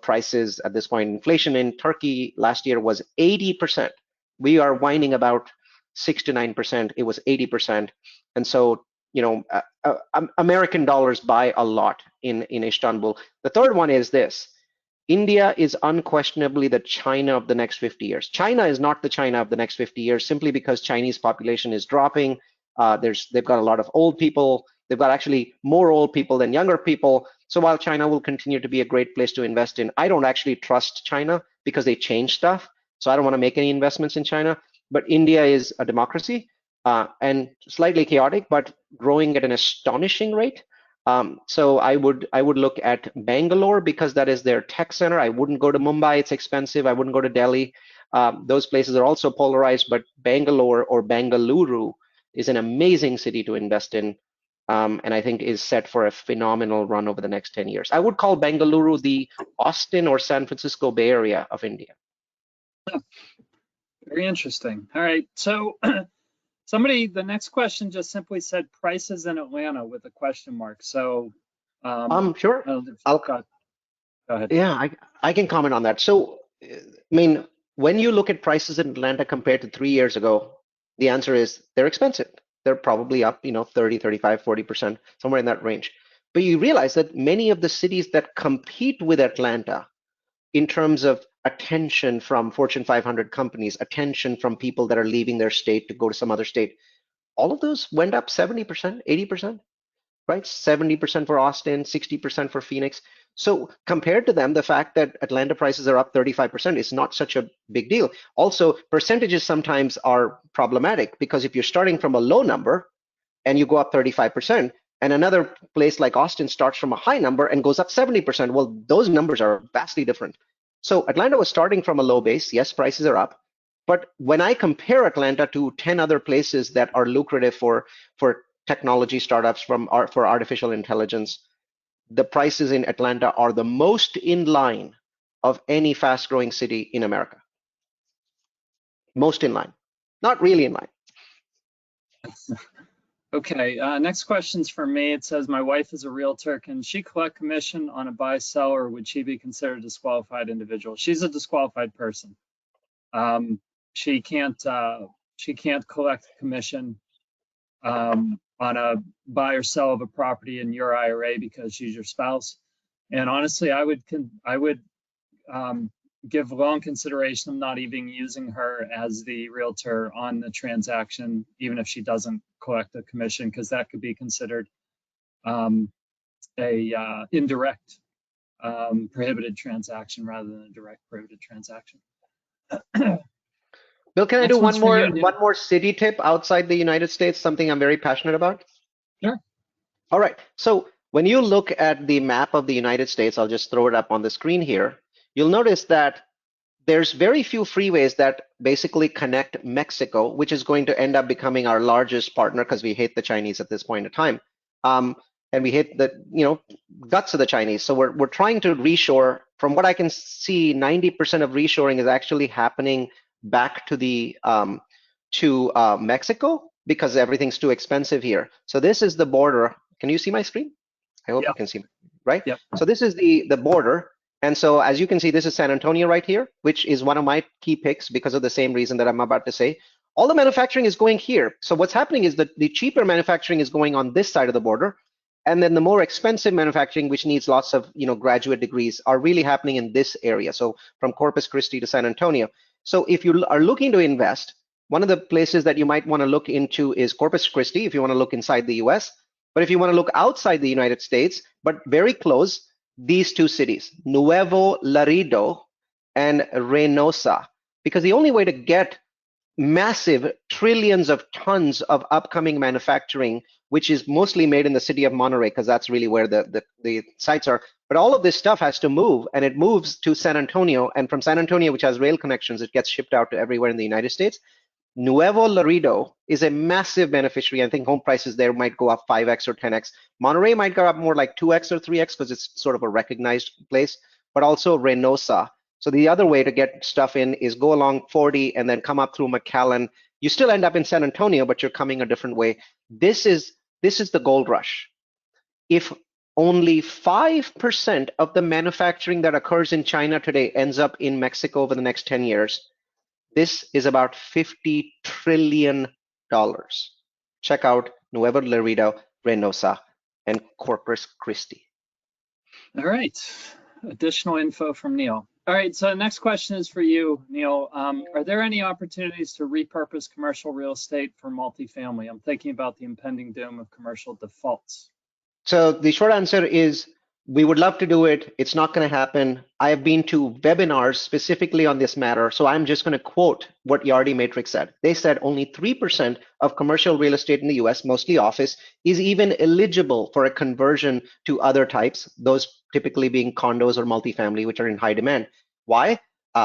prices at this point. Inflation in Turkey last year was 80%. We are whining about 6 to 9%. It was 80%, and so American dollars buy a lot in Istanbul. The third one is this: India is unquestionably the China of the next 50 years. China is not the China of the next 50 years simply because Chinese population is dropping. They've got a lot of old people. They've got actually more old people than younger people. So while China will continue to be a great place to invest in, I don't actually trust China because they change stuff. so I don't want to make any investments in China. But India is a democracy and slightly chaotic, but growing at an astonishing rate. So I would look at Bangalore because that is their tech center. I wouldn't go to Mumbai; it's expensive. I wouldn't go to Delhi. Those places are also polarized, but Bangalore or Bengaluru is an amazing city to invest in, and I think is set for a phenomenal run over the next 10 years. I would call Bengaluru the Austin or San Francisco Bay Area of India. Very interesting. All right, so the next question just simply said prices in Atlanta with a question mark. So, Sure. go ahead. Yeah, I can comment on that. So, I mean, when you look at prices in Atlanta compared to 3 years ago, the answer is they're expensive. They're probably up, 30, 35, 40%, somewhere in that range. But you realize that many of the cities that compete with Atlanta in terms of attention from Fortune 500 companies, attention from people that are leaving their state to go to some other state, all of those went up 70%, 80%, right? 70% for Austin, 60% for Phoenix. So compared to them, the fact that Atlanta prices are up 35% is not such a big deal. Also, percentages sometimes are problematic because if you're starting from a low number and you go up 35%, and another place like Austin starts from a high number and goes up 70%, well, those numbers are vastly different. So Atlanta was starting from a low base. Yes, prices are up. But when I compare Atlanta to 10 other places that are lucrative for technology startups for artificial intelligence, the prices in Atlanta are the most in line of any fast-growing city in America. Most in line, not really in line. Okay, next question's for me. It says, my wife is a realtor. Can she collect commission on a buy-sell, or would she be considered a disqualified individual? She's a disqualified person. She can't collect commission on a buy or sell of a property in your IRA because she's your spouse. And honestly, I would give long consideration of not even using her as the realtor on the transaction, even if she doesn't collect a commission, because that could be considered a indirect prohibited transaction rather than a direct prohibited transaction. Bill, can I do one more city tip outside the United States, something I'm very passionate about? Sure. All right. So when you look at the map of the United States, I'll just throw it up on the screen here. You'll notice that there's very few freeways that basically connect Mexico, which is going to end up becoming our largest partner because we hate the Chinese at this point in time. And we hate the guts of the Chinese. So we're trying to reshore. From what I can see, 90% of reshoring is actually happening back to the Mexico because everything's too expensive here. So this is the border. Can you see my screen? I hope you can see me, right? Yep. So this is the border. And so as you can see, this is San Antonio right here, which is one of my key picks because of the same reason that I'm about to say. All the manufacturing is going here. So what's happening is that the cheaper manufacturing is going on this side of the border. And then the more expensive manufacturing, which needs lots of graduate degrees, are really happening in this area. So from Corpus Christi to San Antonio. So if you are looking to invest, one of the places that you might want to look into is Corpus Christi if you want to look inside the US. But if you want to look outside the United States, but very close, these two cities, Nuevo Laredo and Reynosa, because the only way to get massive trillions of tons of upcoming manufacturing, which is mostly made in the city of Monterey, because that's really where the sites are. But all of this stuff has to move, and it moves to San Antonio, and from San Antonio, which has rail connections, it gets shipped out to everywhere in the United States. Nuevo Laredo is a massive beneficiary. I think home prices there might go up 5x or 10x. Monterey might go up more like 2x or 3x because it's sort of a recognized place, but also Reynosa. So the other way to get stuff in is go along 40 and then come up through McAllen. You still end up in San Antonio, but you're coming a different way. This is the gold rush. If only 5% of the manufacturing that occurs in China today ends up in Mexico over the next 10 years, this is about $50 trillion. Check out Nuevo Laredo, Reynosa, and Corpus Christi. All right, additional info from Neal. All right, so the next question is for you, Neal. Are there any opportunities to repurpose commercial real estate for multifamily? I'm thinking about the impending doom of commercial defaults. So the short answer is We would love to do it. It's not going to happen. I have been to webinars specifically on this matter, so I'm just going to quote what Yardi Matrix said. They said only 3% of commercial real estate in the US, mostly office, is even eligible for a conversion to other types, those typically being condos or multifamily, which are in high demand. Why?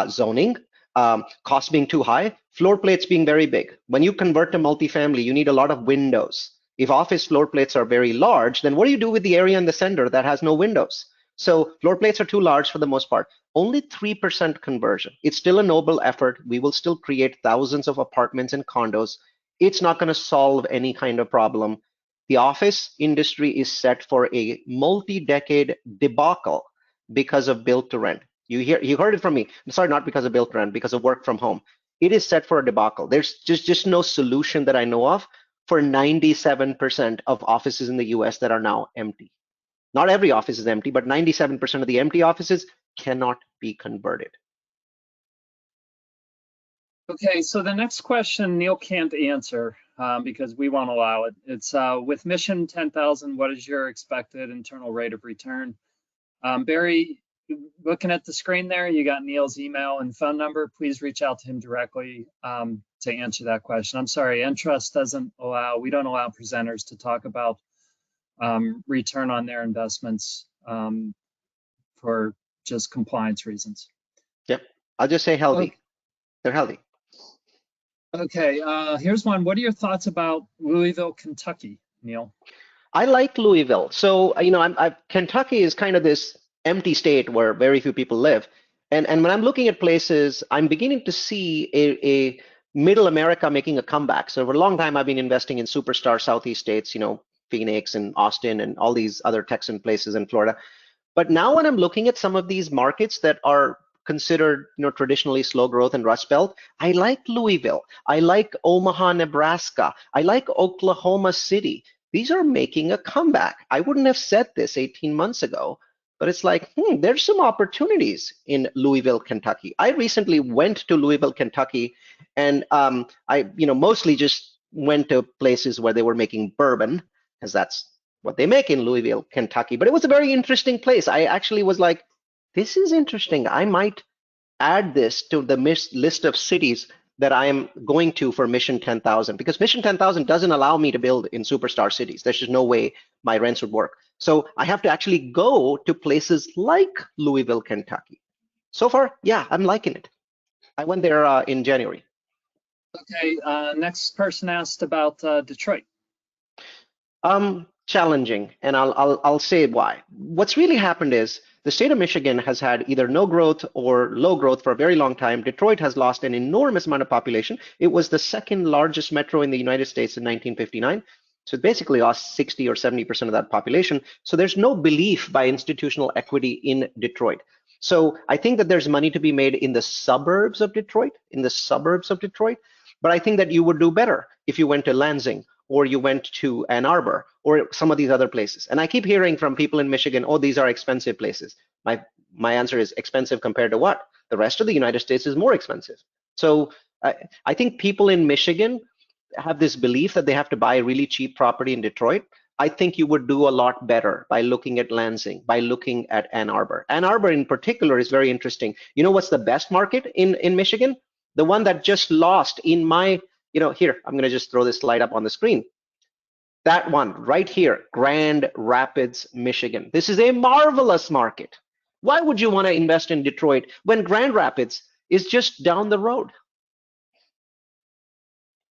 Zoning, cost being too high, floor plates being very big. When you convert to multifamily, you need a lot of windows. If office floor plates are very large, then what do you do with the area in the center that has no windows? So floor plates are too large for the most part. Only 3% conversion. It's still a noble effort. We will still create thousands of apartments and condos. It's not going to solve any kind of problem. The office industry is set for a multi-decade debacle because of build to rent. You heard it from me. Sorry, not because of build to rent, because of work from home. It is set for a debacle. There's just no solution that I know of for 97% of offices in the US that are now empty. Not every office is empty, but 97% of the empty offices cannot be converted. Okay, so the next question Neal can't answer because we won't allow it. It's with Mission 10,000, what is your expected internal rate of return? Barry, looking at the screen there, you got Neal's email and phone number. Please reach out to him directly to answer that question. I'm sorry, Entrust doesn't allow, we don't allow presenters to talk about return on their investments for just compliance reasons. Yep, I'll just say healthy. Okay. They're healthy. Okay, here's one. What are your thoughts about Louisville, Kentucky, Neal? I like Louisville. So, Kentucky is kind of this empty state where very few people live. And when I'm looking at places, I'm beginning to see a middle America making a comeback. So for a long time, I've been investing in superstar Southeast states, Phoenix and Austin and all these other Texan places in Florida. But now when I'm looking at some of these markets that are considered traditionally slow growth and Rust Belt, I like Louisville. I like Omaha, Nebraska. I like Oklahoma City. These are making a comeback. I wouldn't have said this 18 months ago, but it's like, there's some opportunities in Louisville, Kentucky. I recently went to Louisville, Kentucky, and I mostly just went to places where they were making bourbon, because that's what they make in Louisville, Kentucky. But it was a very interesting place. I actually was like, this is interesting. I might add this to the list of cities that I am going to for Mission 10,000, because Mission 10,000 doesn't allow me to build in superstar cities. There's just no way my rents would work. So I have to actually go to places like Louisville, Kentucky. So far, yeah, I'm liking it. I went there in January. Okay, next person asked about Detroit. Challenging, and I'll say why. What's really happened is the state of Michigan has had either no growth or low growth for a very long time. Detroit has lost an enormous amount of population. It was the second largest metro in the United States in 1959. So it basically lost 60 or 70% of that population. So there's no belief by institutional equity in Detroit. So I think that there's money to be made in the suburbs of Detroit, but I think that you would do better if you went to Lansing or you went to Ann Arbor or some of these other places. And I keep hearing from people in Michigan, oh, these are expensive places. My answer is expensive compared to what? The rest of the United States is more expensive. So I think people in Michigan have this belief that they have to buy really cheap property in Detroit. I think you would do a lot better by looking at Lansing, by looking at Ann Arbor. Ann Arbor in particular is very interesting. You know what's the best market in Michigan? The one that just lost in my, here, I'm gonna just throw this slide up on the screen. That one right here, Grand Rapids, Michigan. This is a marvelous market. Why would you wanna invest in Detroit when Grand Rapids is just down the road?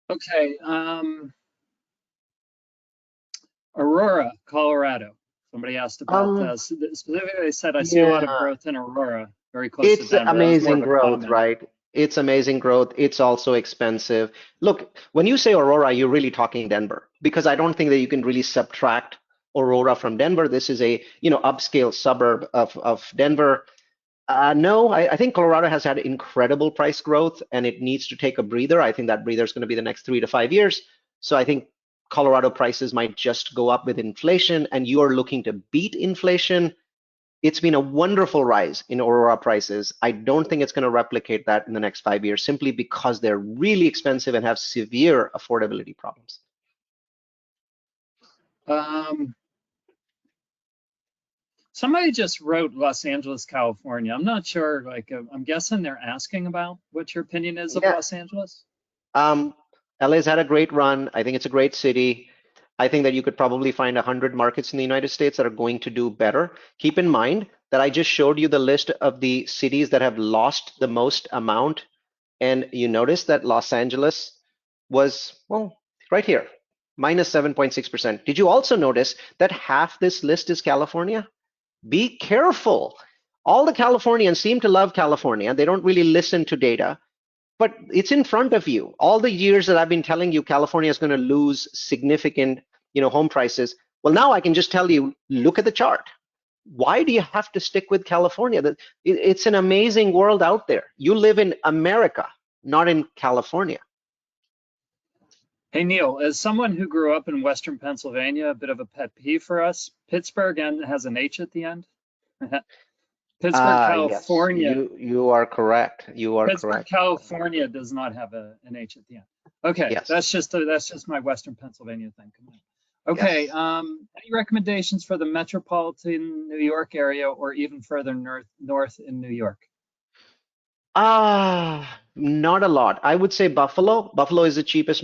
Okay, Aurora, Colorado. Somebody asked about specifically. They said I see a lot of growth in Aurora, very close to Denver. It's amazing growth, right? It's amazing growth. It's also expensive. Look, when you say Aurora, you're really talking Denver, because I don't think that you can really subtract Aurora from Denver. This is a upscale suburb of Denver. No, I think Colorado has had incredible price growth, and it needs to take a breather. I think that breather is going to be the next 3 to 5 years. So I think Colorado prices might just go up with inflation, and you are looking to beat inflation. It's been a wonderful rise in Aurora prices. I don't think it's going to replicate that in the next 5 years, simply because they're really expensive and have severe affordability problems. Somebody just wrote Los Angeles, California. I'm not sure, like, I'm guessing they're asking about what your opinion is of Yeah. Los Angeles. LA's had a great run. I think it's a great city. I think that you could probably find 100 markets in the United States that are going to do better. Keep in mind that I just showed you the list of the cities that have lost the most amount. And you notice that Los Angeles was, well, right here, minus 7.6%. Did you also notice that half this list is California? Be careful. All the Californians seem to love California. They don't really listen to data. But it's in front of you. All the years that I've been telling you California is going to lose significant, home prices. Well, now I can just tell you, look at the chart. Why do you have to stick with California? It's an amazing world out there. You live in America, not in California. Hey, Neal, as someone who grew up in Western Pennsylvania, a bit of a pet peeve for us, Pittsburgh has an H at the end. Pittsburgh, Yes, California. you are correct. You are Pittsburgh, correct. California does not have an H at the end. Okay, Yes. that's just my Western Pennsylvania thing. Come on. Okay, Yes. any recommendations for the metropolitan New York area or even further north in New York? Not a lot. I would say Buffalo. Buffalo is the cheapest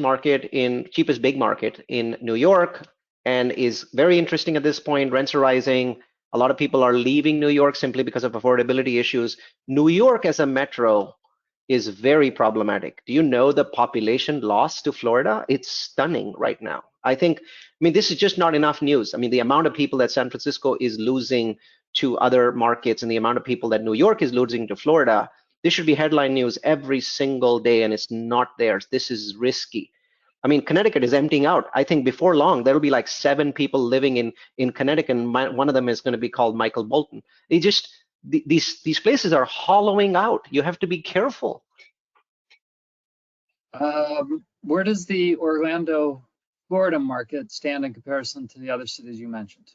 big market in New York and is very interesting at this point. Rents are rising. A lot of people are leaving New York simply because of affordability issues. New York as a metro is very problematic. Do you know the population loss to Florida? It's stunning right now. I mean, this is just not enough news. I mean, the amount of people that San Francisco is losing to other markets and the amount of people that New York is losing to Florida, this should be headline news every single day, and it's not there. This is risky. I mean, Connecticut is emptying out. I think before long, there'll be like 7 people living in Connecticut, and one of them is going to be called Michael Bolton. These places are hollowing out. You have to be careful. Where does the Orlando, Florida market stand in comparison to the other cities you mentioned?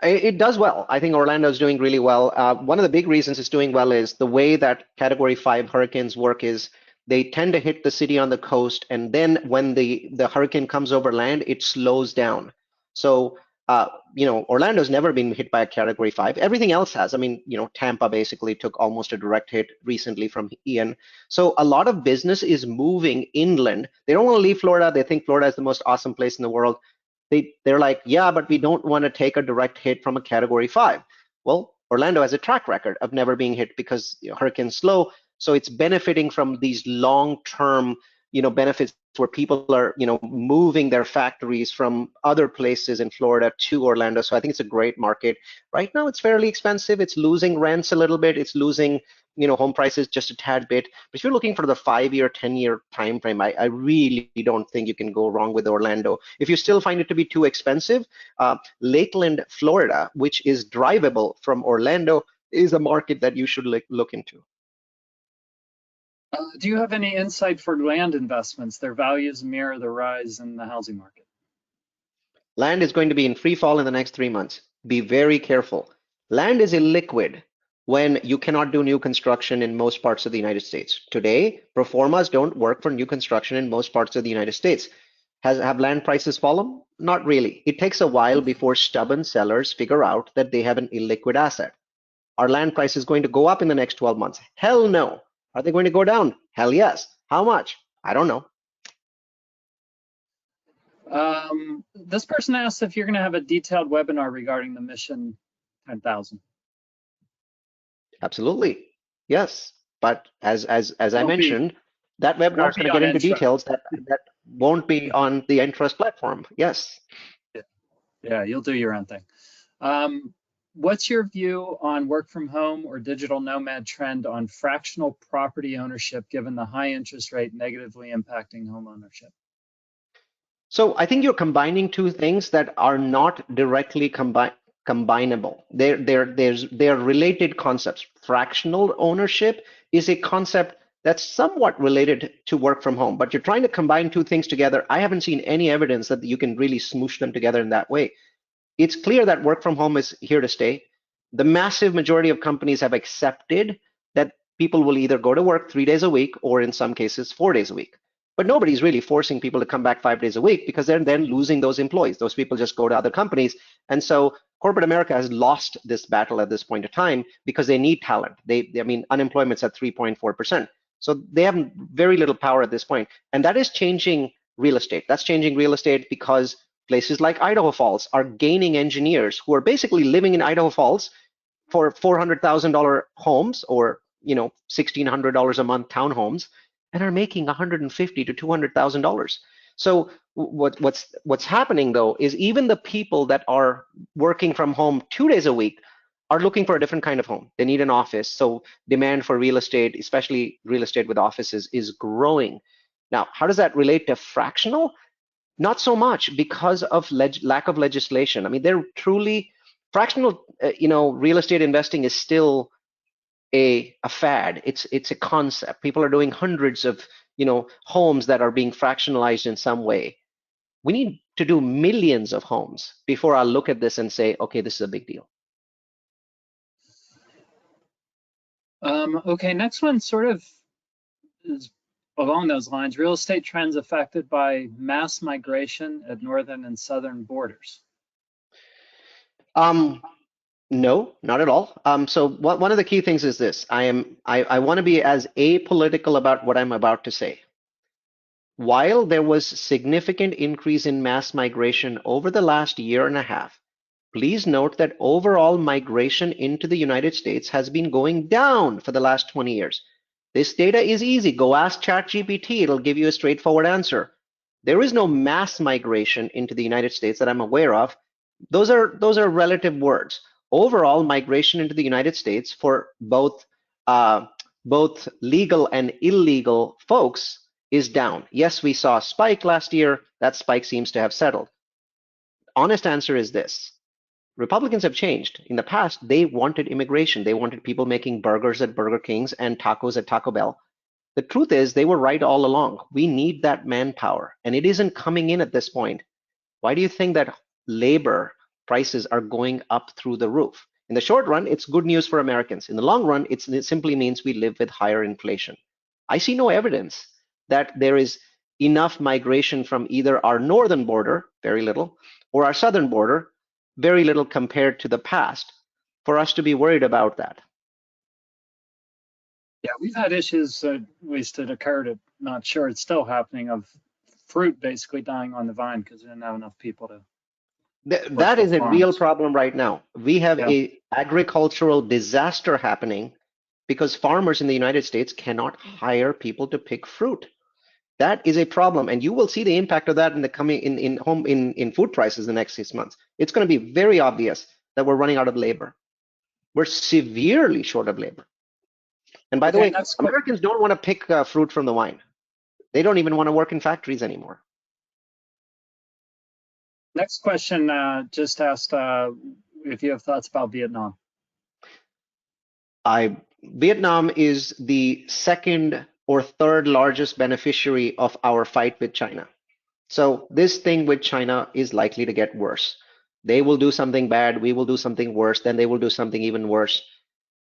It does well. I think Orlando is doing really well. One of the big reasons it's doing well is the way that Category 5 hurricanes work is they tend to hit the city on the coast, and then when the hurricane comes over land, it slows down. So, Orlando's never been hit by a Category 5. Everything else has. I mean, Tampa basically took almost a direct hit recently from Ian. So a lot of business is moving inland. They don't want to leave Florida. They think Florida is the most awesome place in the world. They're like, yeah, but we don't want to take a direct hit from a Category 5. Well, Orlando has a track record of never being hit because hurricanes slow, so it's benefiting from these long-term, benefits where people are, moving their factories from other places in Florida to Orlando. So I think it's a great market. Right now, it's fairly expensive. It's losing rents a little bit. It's losing, home prices just a tad bit. But if you're looking for the 5-year, 10-year time frame, I really don't think you can go wrong with Orlando. If you still find it to be too expensive, Lakeland, Florida, which is drivable from Orlando, is a market that you should look into. Do you have any insight for land investments? Their values mirror the rise in the housing market. Land is going to be in free fall in the next 3 months. Be very careful. Land is illiquid when you cannot do new construction in most parts of the United States. Today, pro formas don't work for new construction in most parts of the United States. Have land prices fallen? Not really. It takes a while before stubborn sellers figure out that they have an illiquid asset. Are land prices going to go up in the next 12 months? Hell no. Are they going to go down? Hell yes. How much? I don't know. This person asked if you're going to have a detailed webinar regarding the Mission 10,000. Absolutely. Yes. But as I mentioned, that webinar is going to get into details that won't be on the Entrust platform. Yes. Yeah, you'll do your own thing. What's your view on work from home or digital nomad trend on fractional property ownership, given the high interest rate negatively impacting home ownership? So I think you're combining two things that are not directly combinable. They're related concepts. Fractional ownership is a concept that's somewhat related to work from home, but you're trying to combine two things together. I haven't seen any evidence that you can really smoosh them together in that way. It's clear that work from home is here to stay. The massive majority of companies have accepted that people will either go to work 3 days a week or in some cases 4 days a week. But nobody's really forcing people to come back 5 days a week because they're then losing those employees. Those people just go to other companies. And so corporate America has lost this battle at this point of time because they need talent. I mean, unemployment's at 3.4%. So they have very little power at this point. And that is changing real estate. That's changing real estate because places like Idaho Falls are gaining engineers who are basically living in Idaho Falls for $400,000 homes, or $1,600 a month townhomes, and are making $150,000 to $200,000. So what's happening though is even the people that are working from home 2 days a week are looking for a different kind of home. They need an office. So demand for real estate, especially real estate with offices, is growing. Now, how does that relate to fractional? Not so much, because of lack of legislation. I mean, they're truly fractional. Real estate investing is still a fad. It's a concept. People are doing hundreds of homes that are being fractionalized in some way. We need to do millions of homes before I'll look at this and say, okay, this is a big deal. Okay, next one sort of is along those lines. Real estate trends affected by mass migration at northern and southern borders. No, not at all. So one of the key things is this. I want to be as apolitical about what I'm about to say. While there was significant increase in mass migration over the last year and a half, please note that overall migration into the United States has been going down for the last 20 years. This data is easy. Go ask ChatGPT. It'll give you a straightforward answer. There is no mass migration into the United States that I'm aware of. Those are relative words. Overall migration into the United States for both legal and illegal folks is down. Yes, we saw a spike last year. That spike seems to have settled. Honest answer is this. Republicans have changed. In the past, they wanted immigration. They wanted people making burgers at Burger King's and tacos at Taco Bell. The truth is, they were right all along. We need that manpower, and it isn't coming in at this point. Why do you think that labor prices are going up through the roof? In the short run, it's good news for Americans. In the long run, it simply means we live with higher inflation. I see no evidence that there is enough migration from either our northern border, very little, or our southern border, very little compared to the past, for us to be worried about that. Yeah, we've had issues, at least it occurred, not sure it's still happening, of fruit basically dying on the vine because they didn't have enough people to. That is a real problem right now. We have an agricultural disaster happening because farmers in the United States cannot hire people to pick fruit. That is a problem, and you will see the impact of that in the coming in food prices the next 6 months. It's going to be very obvious that we're running out of labor. We're severely short of labor. And by the way, Americans don't want to pick fruit from the vine. They don't even want to work in factories anymore. Next question just asked if you have thoughts about Vietnam. Vietnam is the second or third largest beneficiary of our fight with China. So this thing with China is likely to get worse. They will do something bad, we will do something worse, then they will do something even worse.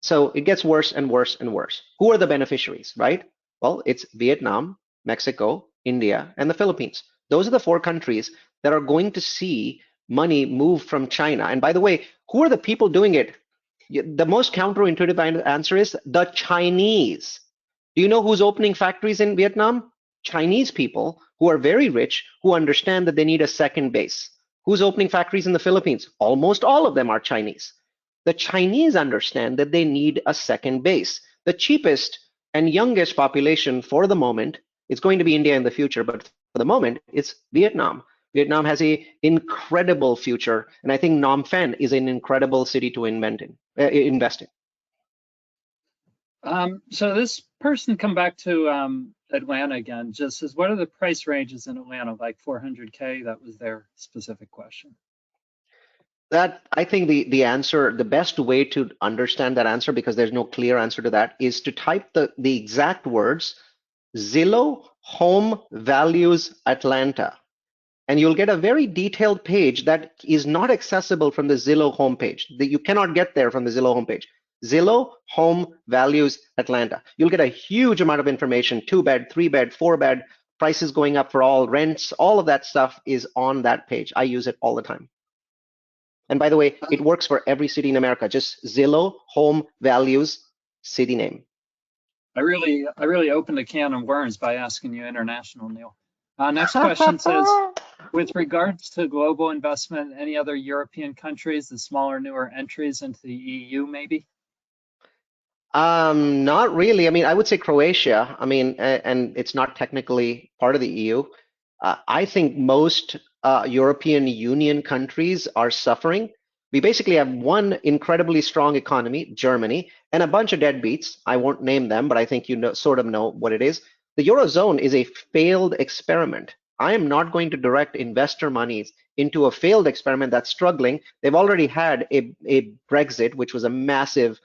So it gets worse and worse and worse. Who are the beneficiaries, right? Well, it's Vietnam, Mexico, India, and the Philippines. Those are the 4 countries that are going to see money move from China. And by the way, who are the people doing it? The most counterintuitive answer is the Chinese. Do you know who's opening factories in Vietnam? Chinese people who are very rich, who understand that they need a second base. Who's opening factories in the Philippines? Almost all of them are Chinese. The Chinese understand that they need a second base. The cheapest and youngest population for the moment is going to be India in the future, but for the moment, it's Vietnam. Vietnam has an incredible future, and I think Phnom Penh is an incredible city to invest in. So this person come back to Atlanta again, just says, what are the price ranges in Atlanta, like 400K? That was their specific question. That, I think the answer, the best way to understand that answer, because there's no clear answer to that, is to type the exact words, Zillow Home Values Atlanta. And you'll get a very detailed page that is not accessible from the Zillow homepage. You cannot get there from the Zillow homepage. Zillow Home Values Atlanta. You'll get a huge amount of information, 2-bed, 3-bed, 4-bed, prices going up for all, rents, all of that stuff is on that page. I use it all the time. And by the way, it works for every city in America. Just Zillow, home values, city name. I really opened a can of worms by asking you international, Neal. Next question says, with regards to global investment, any other European countries, the smaller, newer entries into the EU, maybe? Not really. I mean, I would say Croatia. I mean, and it's not technically part of the EU. I think most European Union countries are suffering. We basically have one incredibly strong economy, Germany, and a bunch of deadbeats. I won't name them, but I think you know, sort of know what it is. The Eurozone is a failed experiment. I am not going to direct investor monies into a failed experiment that's struggling. They've already had a Brexit, which was a massive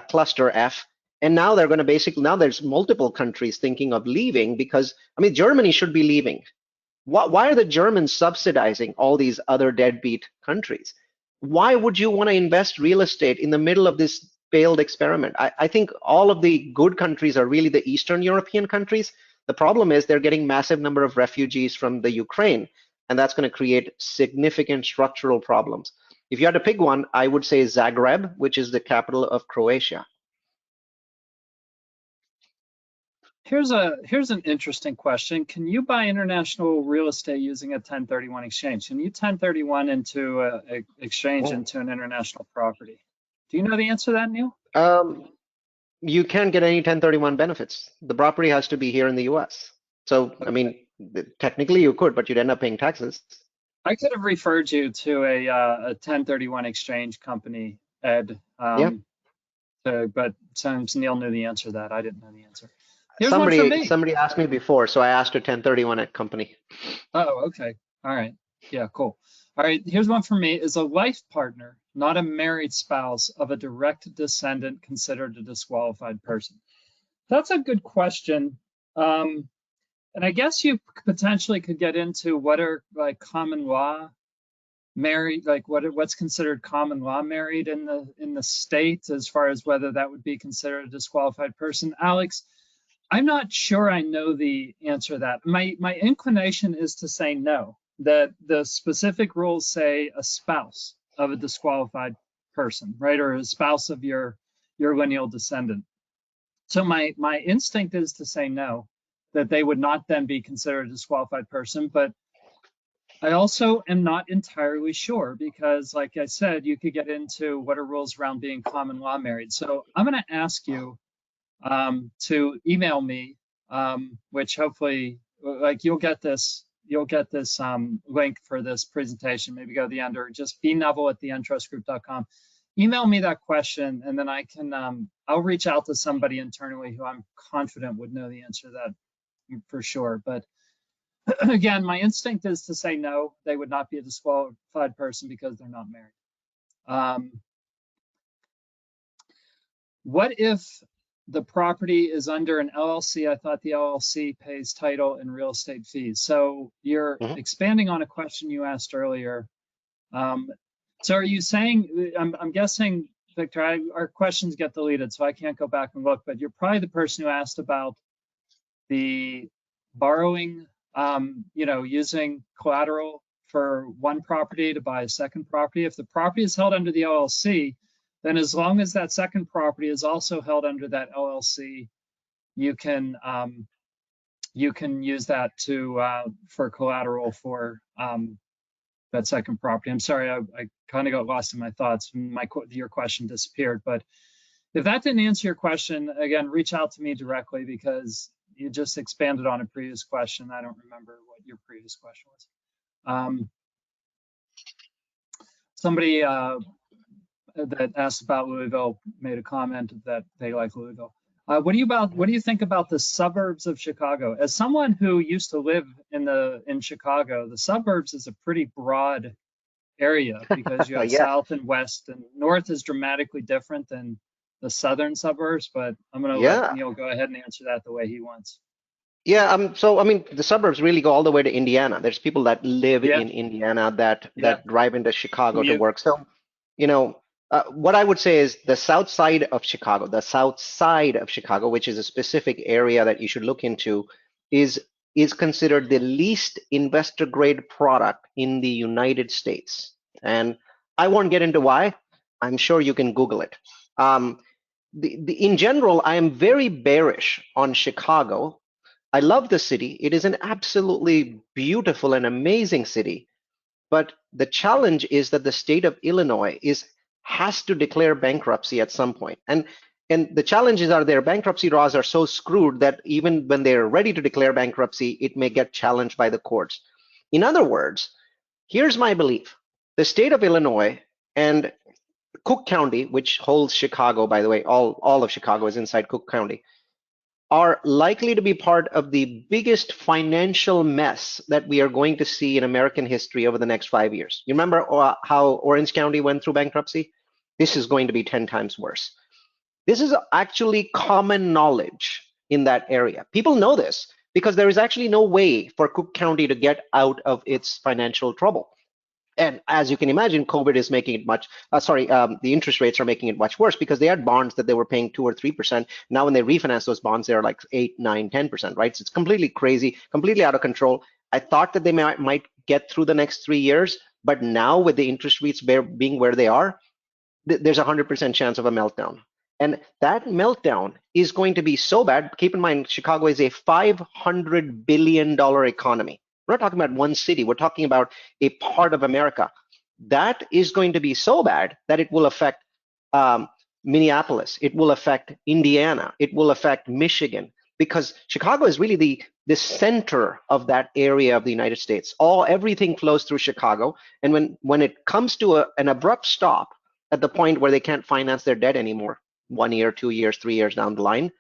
cluster F. And now they're going to basically, now there's multiple countries thinking of leaving because, I mean, Germany should be leaving. Why are the Germans subsidizing all these other deadbeat countries? Why would you want to invest real estate in the middle of this failed experiment? I think all of the good countries are really the Eastern European countries. The problem is they're getting massive number of refugees from the Ukraine, and that's going to create significant structural problems. If you had to pick one, I would say Zagreb, which is the capital of Croatia. Here's an interesting question. Can you buy international real estate using a 1031 exchange? Can you 1031 into a exchange into an international property? Do you know the answer to that, Neal? You can't get any 1031 benefits. The property has to be here in the US. So, okay. I mean, technically you could, but you'd end up paying taxes. I could have referred you to a 1031 exchange company, Ed. Yeah. But since Neal knew the answer to that, I didn't know the answer. Here's somebody asked me before, so I asked a 1031 company. Oh, okay. All right. Yeah, cool. All right. Here's one for me. Is a life partner, not a married spouse, of a direct descendant considered a disqualified person? That's a good question. And I guess you potentially could get into what are like common law married, like what's considered common law married in the state, as far as whether that would be considered a disqualified person. Alex, I'm not sure I know the answer to that. My inclination is to say no, that the specific rules say a spouse of a disqualified person, right? Or a spouse of your lineal descendant. So my instinct is to say no, that they would not then be considered a disqualified person. But I also am not entirely sure because, like I said, you could get into what are rules around being common law married. So I'm going to ask you to email me, which hopefully, like you'll get this link for this presentation. Maybe go to the end, or just bneville@theentrustgroup.com. Email me that question, and then I can I'll reach out to somebody internally who I'm confident would know the answer to that for sure. But again, my instinct is to say no, they would not be a disqualified person because they're not married. What if the property is under an LLC? I thought the LLC pays title and real estate fees. So you're expanding on a question you asked earlier. So are you saying, I'm guessing, Victor, our questions get deleted, so I can't go back and look, but you're probably the person who asked about the borrowing, using collateral for one property to buy a second property. If the property is held under the LLC, then as long as that second property is also held under that LLC, you can use that for collateral for that second property. I'm sorry, I kind of got lost in my thoughts. Your question disappeared. But if that didn't answer your question, again, reach out to me directly because you just expanded on a previous question. I don't remember what your previous question was. Somebody that asked about Louisville made a comment that they like Louisville. What do you think about the suburbs of Chicago? As someone who used to live in Chicago, the suburbs is a pretty broad area because you have south and west, and north is dramatically different than the southern suburbs. But I'm going to let Neal go ahead and answer that the way he wants. Yeah, so I mean, the suburbs really go all the way to Indiana. There's people that live in Indiana that drive into Chicago to work. So, what I would say is the south side of Chicago, which is a specific area that you should look into, is is considered the least investor grade product in the United States. And I won't get into why. I'm sure you can Google it. In general, I am very bearish on Chicago. I love the city. It is an absolutely beautiful and amazing city. But the challenge is that the state of Illinois has to declare bankruptcy at some point. And the challenges are their bankruptcy laws are so screwed that even when they're ready to declare bankruptcy, it may get challenged by the courts. In other words, here's my belief. The state of Illinois and Cook County, which holds Chicago, by the way, all of Chicago is inside Cook County, are likely to be part of the biggest financial mess that we are going to see in American history over the next 5 years. You remember how Orange County went through bankruptcy? This is going to be 10 times worse. This is actually common knowledge in that area. People know this because there is actually no way for Cook County to get out of its financial trouble. And as you can imagine, COVID is making it much, the interest rates are making it much worse because they had bonds that they were paying 2 or 3%. Now when they refinance those bonds, they're like 8, 9, 10%, right? So it's completely crazy, completely out of control. I thought that they might get through the next 3 years, but now with the interest rates being where they are, there's a 100% chance of a meltdown. And that meltdown is going to be so bad. Keep in mind, Chicago is a $500 billion economy. We're not talking about one city. We're talking about a part of America. That is going to be so bad that it will affect Minneapolis. It will affect Indiana. It will affect Michigan, because Chicago is really the center of that area of the United States. Everything flows through Chicago. And when it comes to an abrupt stop at the point where they can't finance their debt anymore, 1 year, 2 years, 3 years down the line,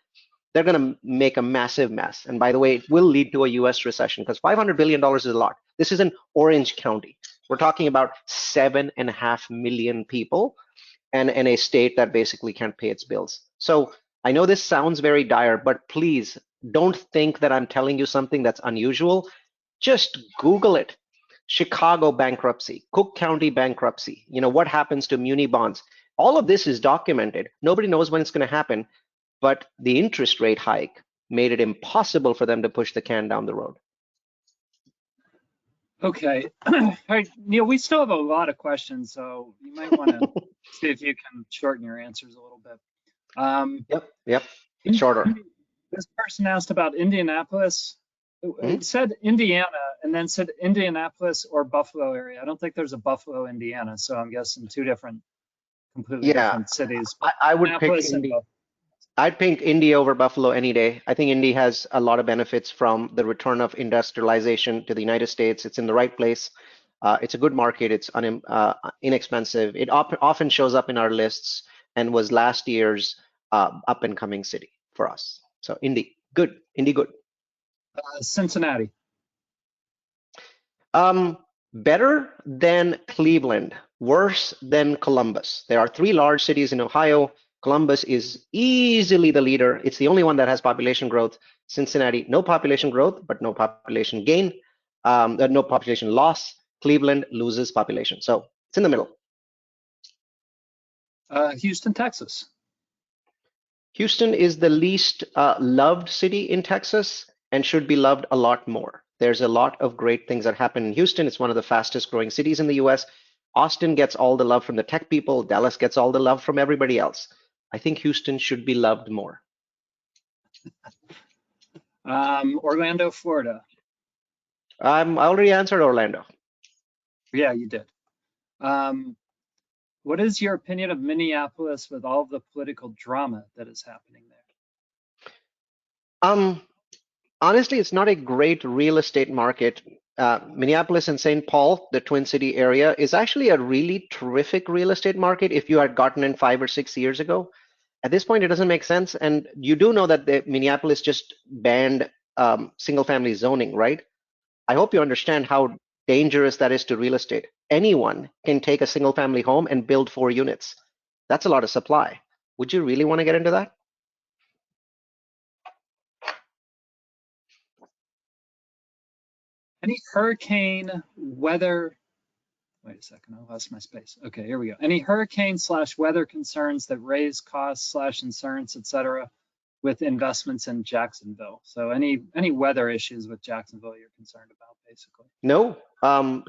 they're going to make a massive mess. And by the way, it will lead to a US recession because $500 billion is a lot. This is in Orange County. We're talking about 7.5 million people and a state that basically can't pay its bills. So I know this sounds very dire, but please don't think that I'm telling you something that's unusual. Just Google it. Chicago bankruptcy, Cook County bankruptcy, what happens to muni bonds? All of this is documented. Nobody knows when it's going to happen. But the interest rate hike made it impossible for them to push the can down the road. Okay. All right, Neal, we still have a lot of questions, so you might want to see if you can shorten your answers a little bit. Yep, shorter. This person asked about Indianapolis. It said Indiana and then said Indianapolis or Buffalo area. I don't think there's a Buffalo, Indiana, so I'm guessing two completely different cities. I would pick Indy. I'd pick Indy over Buffalo any day. I think Indy has a lot of benefits from the return of industrialization to the United States. It's in the right place. It's a good market. It's inexpensive. It often shows up in our lists and was last year's up and coming city for us. So Indy, good. Indy, good. Cincinnati. Better than Cleveland, worse than Columbus. There are 3 large cities in Ohio. Columbus is easily the leader. It's the only one that has population growth. Cincinnati, no population growth, but no population gain, no population loss. Cleveland loses population. So it's in the middle. Houston, Texas. Houston is the least loved city in Texas and should be loved a lot more. There's a lot of great things that happen in Houston. It's one of the fastest growing cities in the US. Austin gets all the love from the tech people. Dallas gets all the love from everybody else. I think Houston should be loved more. Orlando, Florida. I already answered Orlando. Yeah, you did. What is your opinion of Minneapolis with all the political drama that is happening there? Honestly, it's not a great real estate market. Minneapolis and St. Paul, the Twin City area, is actually a really terrific real estate market if you had gotten in 5 or 6 years ago. At this point, it doesn't make sense. And you do know that Minneapolis just banned single-family zoning, right? I hope you understand how dangerous that is to real estate. Anyone can take a single-family home and build 4 units. That's a lot of supply. Would you really want to get into that? Any hurricane weather? Wait a second, I lost my space. Okay, here we go. Any hurricane/weather concerns that raise costs/insurance, etc., with investments in Jacksonville. So any weather issues with Jacksonville you're concerned about, basically. No.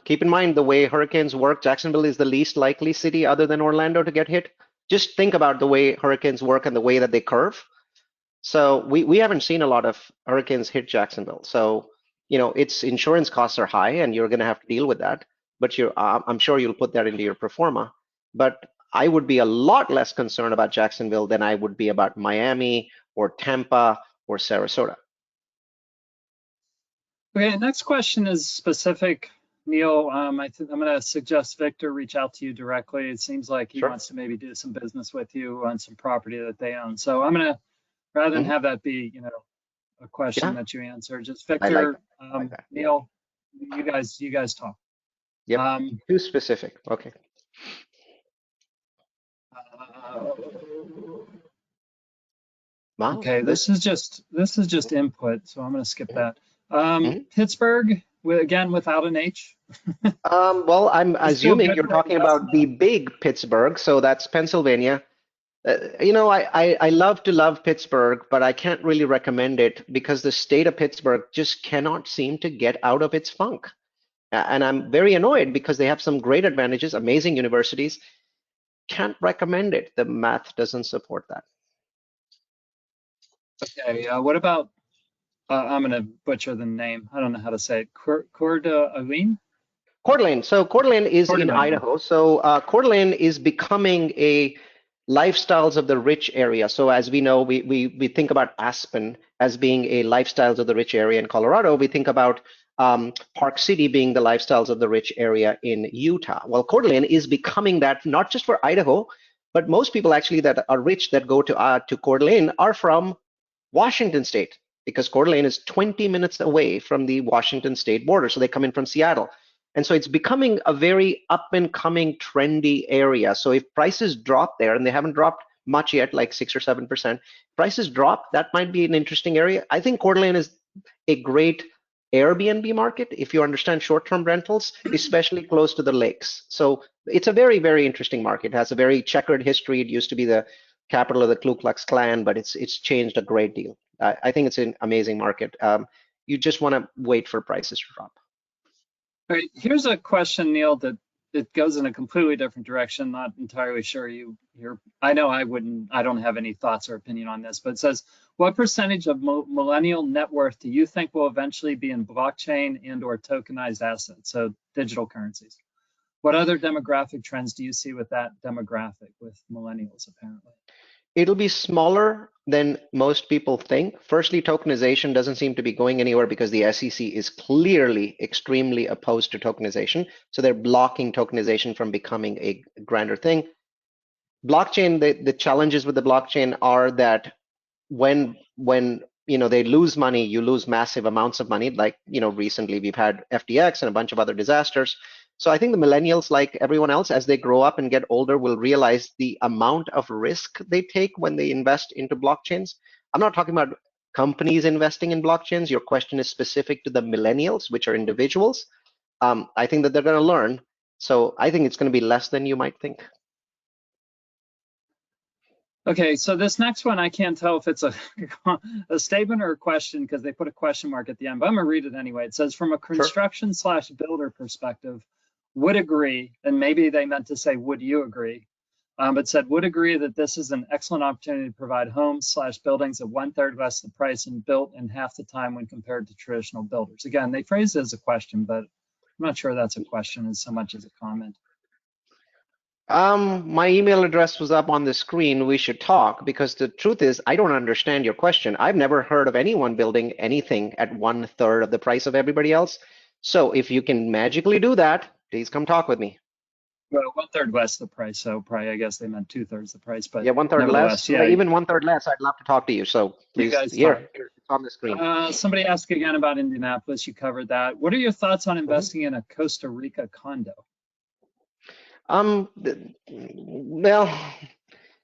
Keep in mind the way hurricanes work, Jacksonville is the least likely city other than Orlando to get hit. Just think about the way hurricanes work and the way that they curve. So we haven't seen a lot of hurricanes hit Jacksonville. So, its insurance costs are high and you're going to have to deal with that. But I'm sure you'll put that into your pro forma. But I would be a lot less concerned about Jacksonville than I would be about Miami or Tampa or Sarasota. Okay, next question is specific. Neal, I'm going to suggest Victor reach out to you directly. It seems like he Sure. wants to maybe do some business with you on some property that they own. So I'm going to, rather than have that be, a question Yeah. that you answer, just I Victor, like that. Neal, you guys talk. Yep. Too specific. Okay. Wow. Okay, this is just input, so I'm going to skip that. Pittsburgh, again without an H. Well, I'm Is still assuming good you're for talking about investment? the big Pittsburgh, so that's Pennsylvania. I love to love Pittsburgh, but I can't really recommend it because the state of Pittsburgh just cannot seem to get out of its funk. And I'm very annoyed because they have some great advantages, amazing universities. Can't recommend it. The math doesn't support that. Okay, what about, I'm going to butcher the name. I don't know how to say it. Coeur d'Alene? Coeur d'Alene. So Coeur d'Alene is Coeur in d'Alene. Idaho. So Coeur d'Alene is becoming a lifestyles of the rich area. So as we know, we think about Aspen as being a lifestyles of the rich area in Colorado. We think about Park City being the lifestyles of the rich area in Utah. Well, Coeur d'Alene is becoming that, not just for Idaho, but most people actually that are rich that go to Coeur d'Alene are from Washington State, because Coeur d'Alene is 20 minutes away from the Washington State border. So they come in from Seattle. And so it's becoming a very up and coming trendy area. So if prices drop there, and they haven't dropped much yet, like 6 or 7%, prices drop, that might be an interesting area. I think Coeur d'Alene is a great Airbnb market if you understand short-term rentals, especially close to the lakes. So it's a very, very interesting market. It has a very checkered history. It used to be the capital of the Ku Klux Klan, but it's changed a great deal. I think it's an amazing market. You just want to wait for prices to drop. All right, here's a question, Neal, that it goes in a completely different direction. Not entirely sure I know I don't have any thoughts or opinion on this, but it says, what percentage of millennial net worth do you think will eventually be in blockchain and or tokenized assets, so digital currencies? What other demographic trends do you see with that demographic with millennials, apparently? It'll be smaller than most people think. Firstly, tokenization doesn't seem to be going anywhere because the SEC is clearly extremely opposed to tokenization. So they're blocking tokenization from becoming a grander thing. Blockchain, the challenges with the blockchain are that when they lose money, you lose massive amounts of money. Like recently we've had FTX and a bunch of other disasters. So I think the millennials, like everyone else, as they grow up and get older, will realize the amount of risk they take when they invest into blockchains. I'm not talking about companies investing in blockchains. Your question is specific to the millennials, which are individuals. I think that they're going to learn. So I think it's going to be less than you might think. Okay, so this next one, I can't tell if it's a statement or a question because they put a question mark at the end, but I'm gonna read it anyway. It says, from a construction / builder perspective, would agree, and maybe they meant to say, would you agree? But said, would agree that this is an excellent opportunity to provide homes / buildings at 1/3 less the price and built in half the time when compared to traditional builders. Again, they phrased it as a question, but I'm not sure that's a question as so much as a comment. My email address was up on the screen. We should talk because the truth is, I don't understand your question. I've never heard of anyone building anything at 1/3 of the price of everybody else. So if you can magically do that, please come talk with me. Well, 1/3 less the price, so probably I guess they meant 2/3 the price, but yeah, 1/3 less. yeah, even 1/3 less. I'd love to talk to you. So please, you guys here, talk. it's on the screen. Somebody asked again about Indianapolis. You covered that. What are your thoughts on investing in a Costa Rica condo? Well,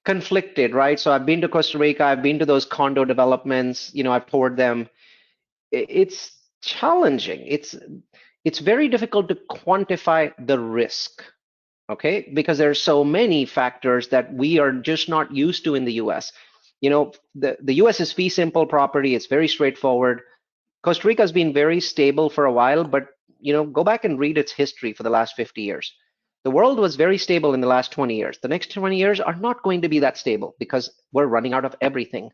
conflicted, right? So I've been to Costa Rica. I've been to those condo developments. I've toured them. It's challenging. It's very difficult to quantify the risk, okay? Because there are so many factors that we are just not used to in the US. The US is fee simple property. It's very straightforward. Costa Rica has been very stable for a while, but go back and read its history for the last 50 years. The world was very stable in the last 20 years. The next 20 years are not going to be that stable because we're running out of everything.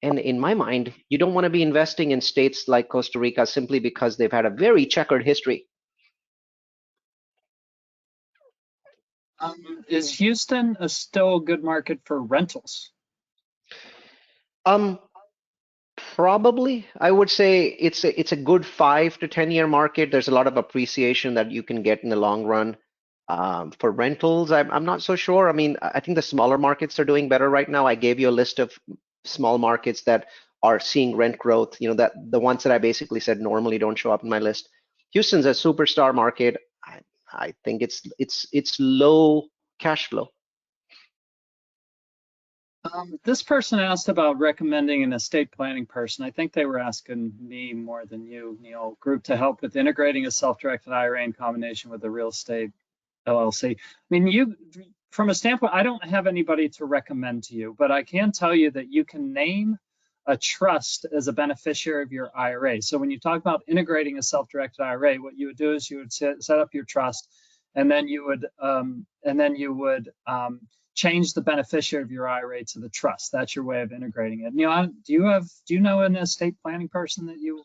And in my mind, you don't want to be investing in states like Costa Rica simply because they've had a very checkered history. Is Houston still a good market for rentals? Um, Probably, I would say it's a good 5 to 10 year market. There's a lot of appreciation that you can get in the long run. For rentals, I'm not so sure. I mean, I think the smaller markets are doing better right now. I gave you a list of small markets that are seeing rent growth. That the ones that I basically said normally don't show up in my list. Houston's a superstar market. I think it's low cash flow. This person asked about recommending an estate planning person. I think they were asking me more than you, Neal, group to help with integrating a self-directed IRA in combination with a real estate LLC. I mean, from a standpoint, I don't have anybody to recommend to you, but I can tell you that you can name a trust as a beneficiary of your IRA. So when you talk about integrating a self-directed IRA, what you would do is you would set up your trust, and then you would change the beneficiary of your IRA to the trust. That's your way of integrating it. Do you know an estate planning person that you?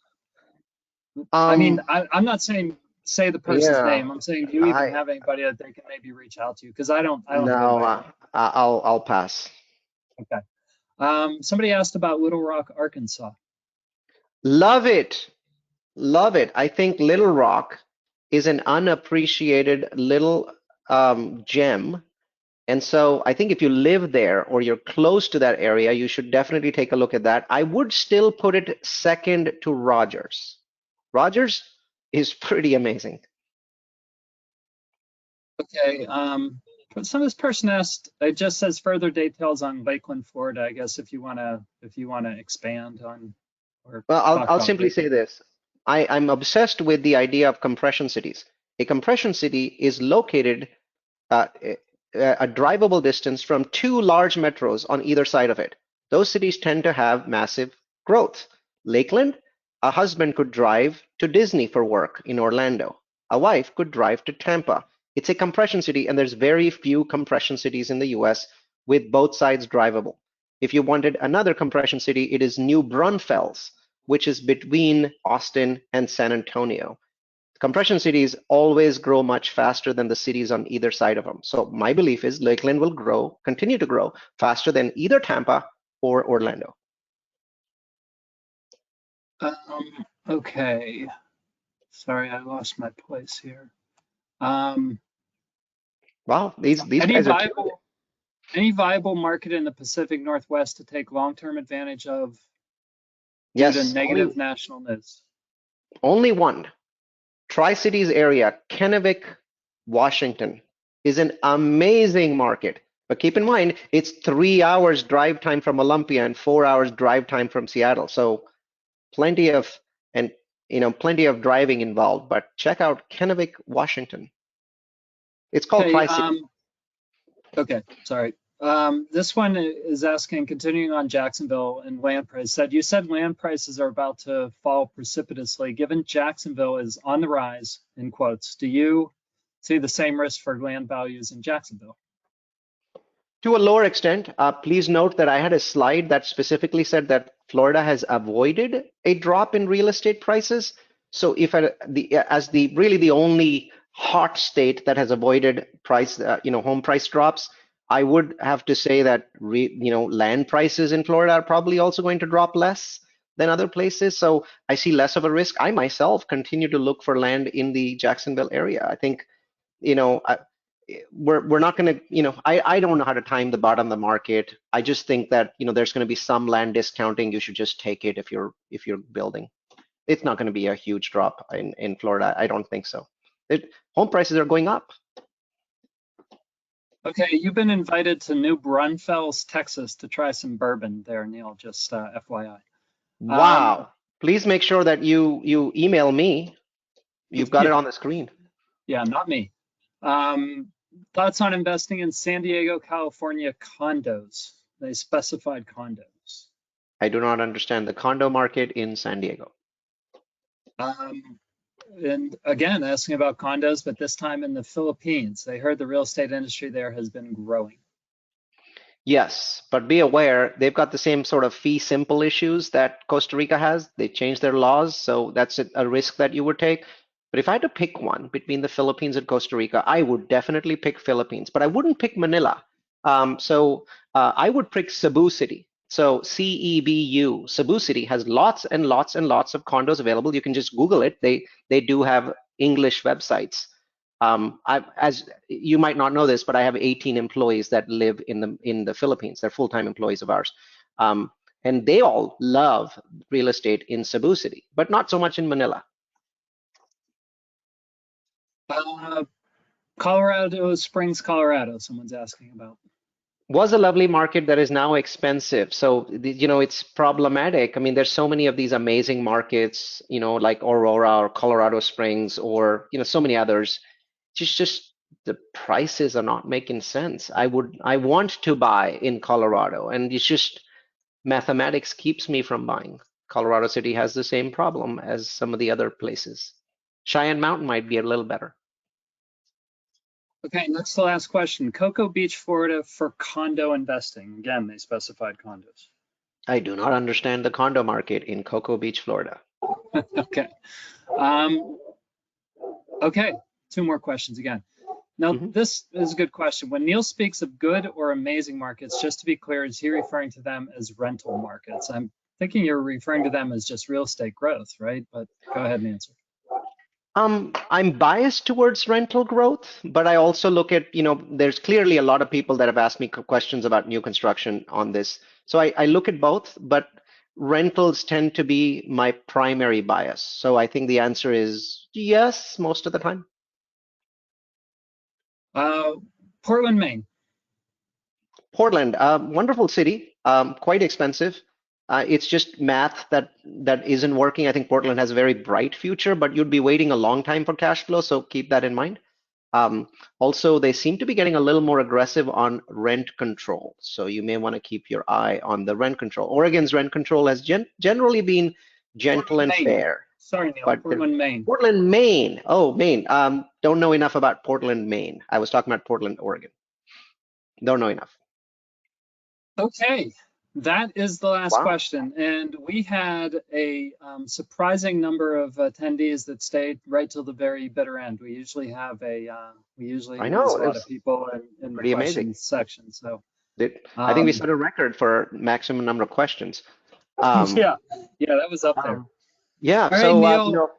I mean, I'm not saying say the person's Yeah, name. I'm saying do you even I have anybody that they can maybe reach out to? Because I don't have no, anybody. I'll pass. Okay. Somebody asked about Little Rock, Arkansas. Love it. Love it. I think Little Rock is an unappreciated little gem. And so I think if you live there or you're close to that area, you should definitely take a look at that. I would still put it second to Rogers. Rogers is pretty amazing. Okay. Some of this person asked, it just says further details on Lakeland, Florida. I guess if you wanna expand on or Well, talk I'll about simply say Lakeland. this. I'm obsessed with the idea of compression cities. A compression city is located a drivable distance from two large metros on either side of it. Those cities tend to have massive growth. Lakeland, a husband could drive to Disney for work in Orlando. A wife could drive to Tampa. It's a compression city, and there's very few compression cities in the US with both sides drivable. If you wanted another compression city, it is New Braunfels, which is between Austin and San Antonio. Compression cities always grow much faster than the cities on either side of them. So my belief is Lakeland will continue to grow faster than either Tampa or Orlando. Okay. Sorry, I lost my place here. Wow, these guys are killing it. Any viable market in the Pacific Northwest to take long-term advantage of due to Yes, negative national news? only one. Tri-Cities area, Kennewick, Washington is an amazing market. But keep in mind, it's 3 hours drive time from Olympia and 4 hours drive time from Seattle. So plenty of driving involved. But check out Kennewick, Washington. It's called Okay, Tri-Cities. okay, sorry. This one is asking, continuing on Jacksonville and land price. You said land prices are about to fall precipitously. Given Jacksonville is on the rise, in quotes, do you see the same risk for land values in Jacksonville? To a lower extent, please note that I had a slide that specifically said that Florida has avoided a drop in real estate prices. So if really the only hot state that has avoided home price drops, I would have to say that land prices in Florida are probably also going to drop less than other places. So I see less of a risk. I myself continue to look for land in the Jacksonville area. I think, we're not going to, I don't know how to time the bottom of the market. I just think that, there's going to be some land discounting. You should just take it if you're building. It's not going to be a huge drop in Florida. I don't think so. Home prices are going up. Okay, you've been invited to New Braunfels, Texas to try some bourbon there, Neal, just FYI. Wow. Please make sure that you email me. You've got it on the screen. Yeah, not me. Thoughts on investing in San Diego, California condos? They specified condos. I do not understand the condo market in San Diego. And again, asking about condos, but this time in the Philippines. They heard the real estate industry there has been growing. Yes, but be aware, they've got the same sort of fee simple issues that Costa Rica has. They changed their laws, so that's a risk that you would take. But if I had to pick one between the Philippines and Costa Rica, I would definitely pick Philippines, but I wouldn't pick Manila. I would pick Cebu City. So CEBU, Cebu City has lots and lots and lots of condos available. You can just Google it. They do have English websites. As you might not know this, but I have 18 employees that live in the Philippines. They're full-time employees of ours, and they all love real estate in Cebu City, but not so much in Manila. Colorado Springs, Colorado. Someone's asking about. Was a lovely market that is now expensive. So, it's problematic. I mean, there's so many of these amazing markets, like Aurora or Colorado Springs or, so many others. Just the prices are not making sense. I want to buy in Colorado, and it's just mathematics keeps me from buying. Colorado City has the same problem as some of the other places. Cheyenne Mountain might be a little better. Okay, next to last question. Cocoa Beach, Florida for condo investing. Again, they specified condos. I do not understand the condo market in Cocoa Beach, Florida. Okay. Okay, 2 more questions again. Now, this is a good question. When Neal speaks of good or amazing markets, just to be clear, is he referring to them as rental markets? I'm thinking you're referring to them as just real estate growth, right? But go ahead and answer. I'm biased towards rental growth, but I also look at, there's clearly a lot of people that have asked me questions about new construction on this. So I look at both, but rentals tend to be my primary bias. So I think the answer is yes, most of the time. Portland, Maine. Portland, wonderful city, quite expensive. It's just math that isn't working. I think Portland has a very bright future, but you'd be waiting a long time for cash flow, so keep that in mind. Also, they seem to be getting a little more aggressive on rent control, so you may want to keep your eye on the rent control. Oregon's rent control has generally been gentle Portland, and Maine. fair. Sorry, Neal, Portland, Maine. Portland, Maine. Oh, Maine. Don't know enough about Portland, Maine. I was talking about Portland, Oregon. Don't know enough. Okay, that is the last question. And we had a surprising number of attendees that stayed right till the very bitter end. We usually have a lose a lot of people in the questions section. So I think we set a record for maximum number of questions. Yeah, that was up there. Yeah. All right, so Neal,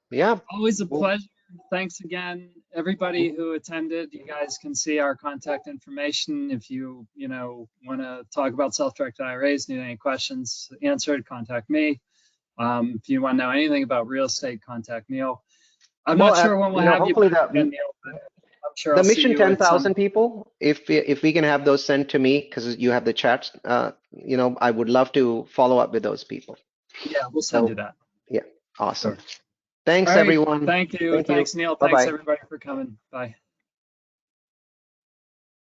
yeah, always a pleasure. Thanks again, everybody who attended. You guys can see our contact information. If you want to talk about self-directed IRAs, need any questions answered, contact me. If you want to know anything about real estate, contact Neal. I'm not sure when we'll have you back again, Neal, but I'm sure the I'll mission see you 10,000 people. If we can have those sent to me because you have the chats, I would love to follow up with those people. Yeah, we'll send you that. Yeah, awesome. Sure. Thanks, everyone. Thank you. Thanks, Neal. Bye-bye. Thanks, everybody, for coming. Bye.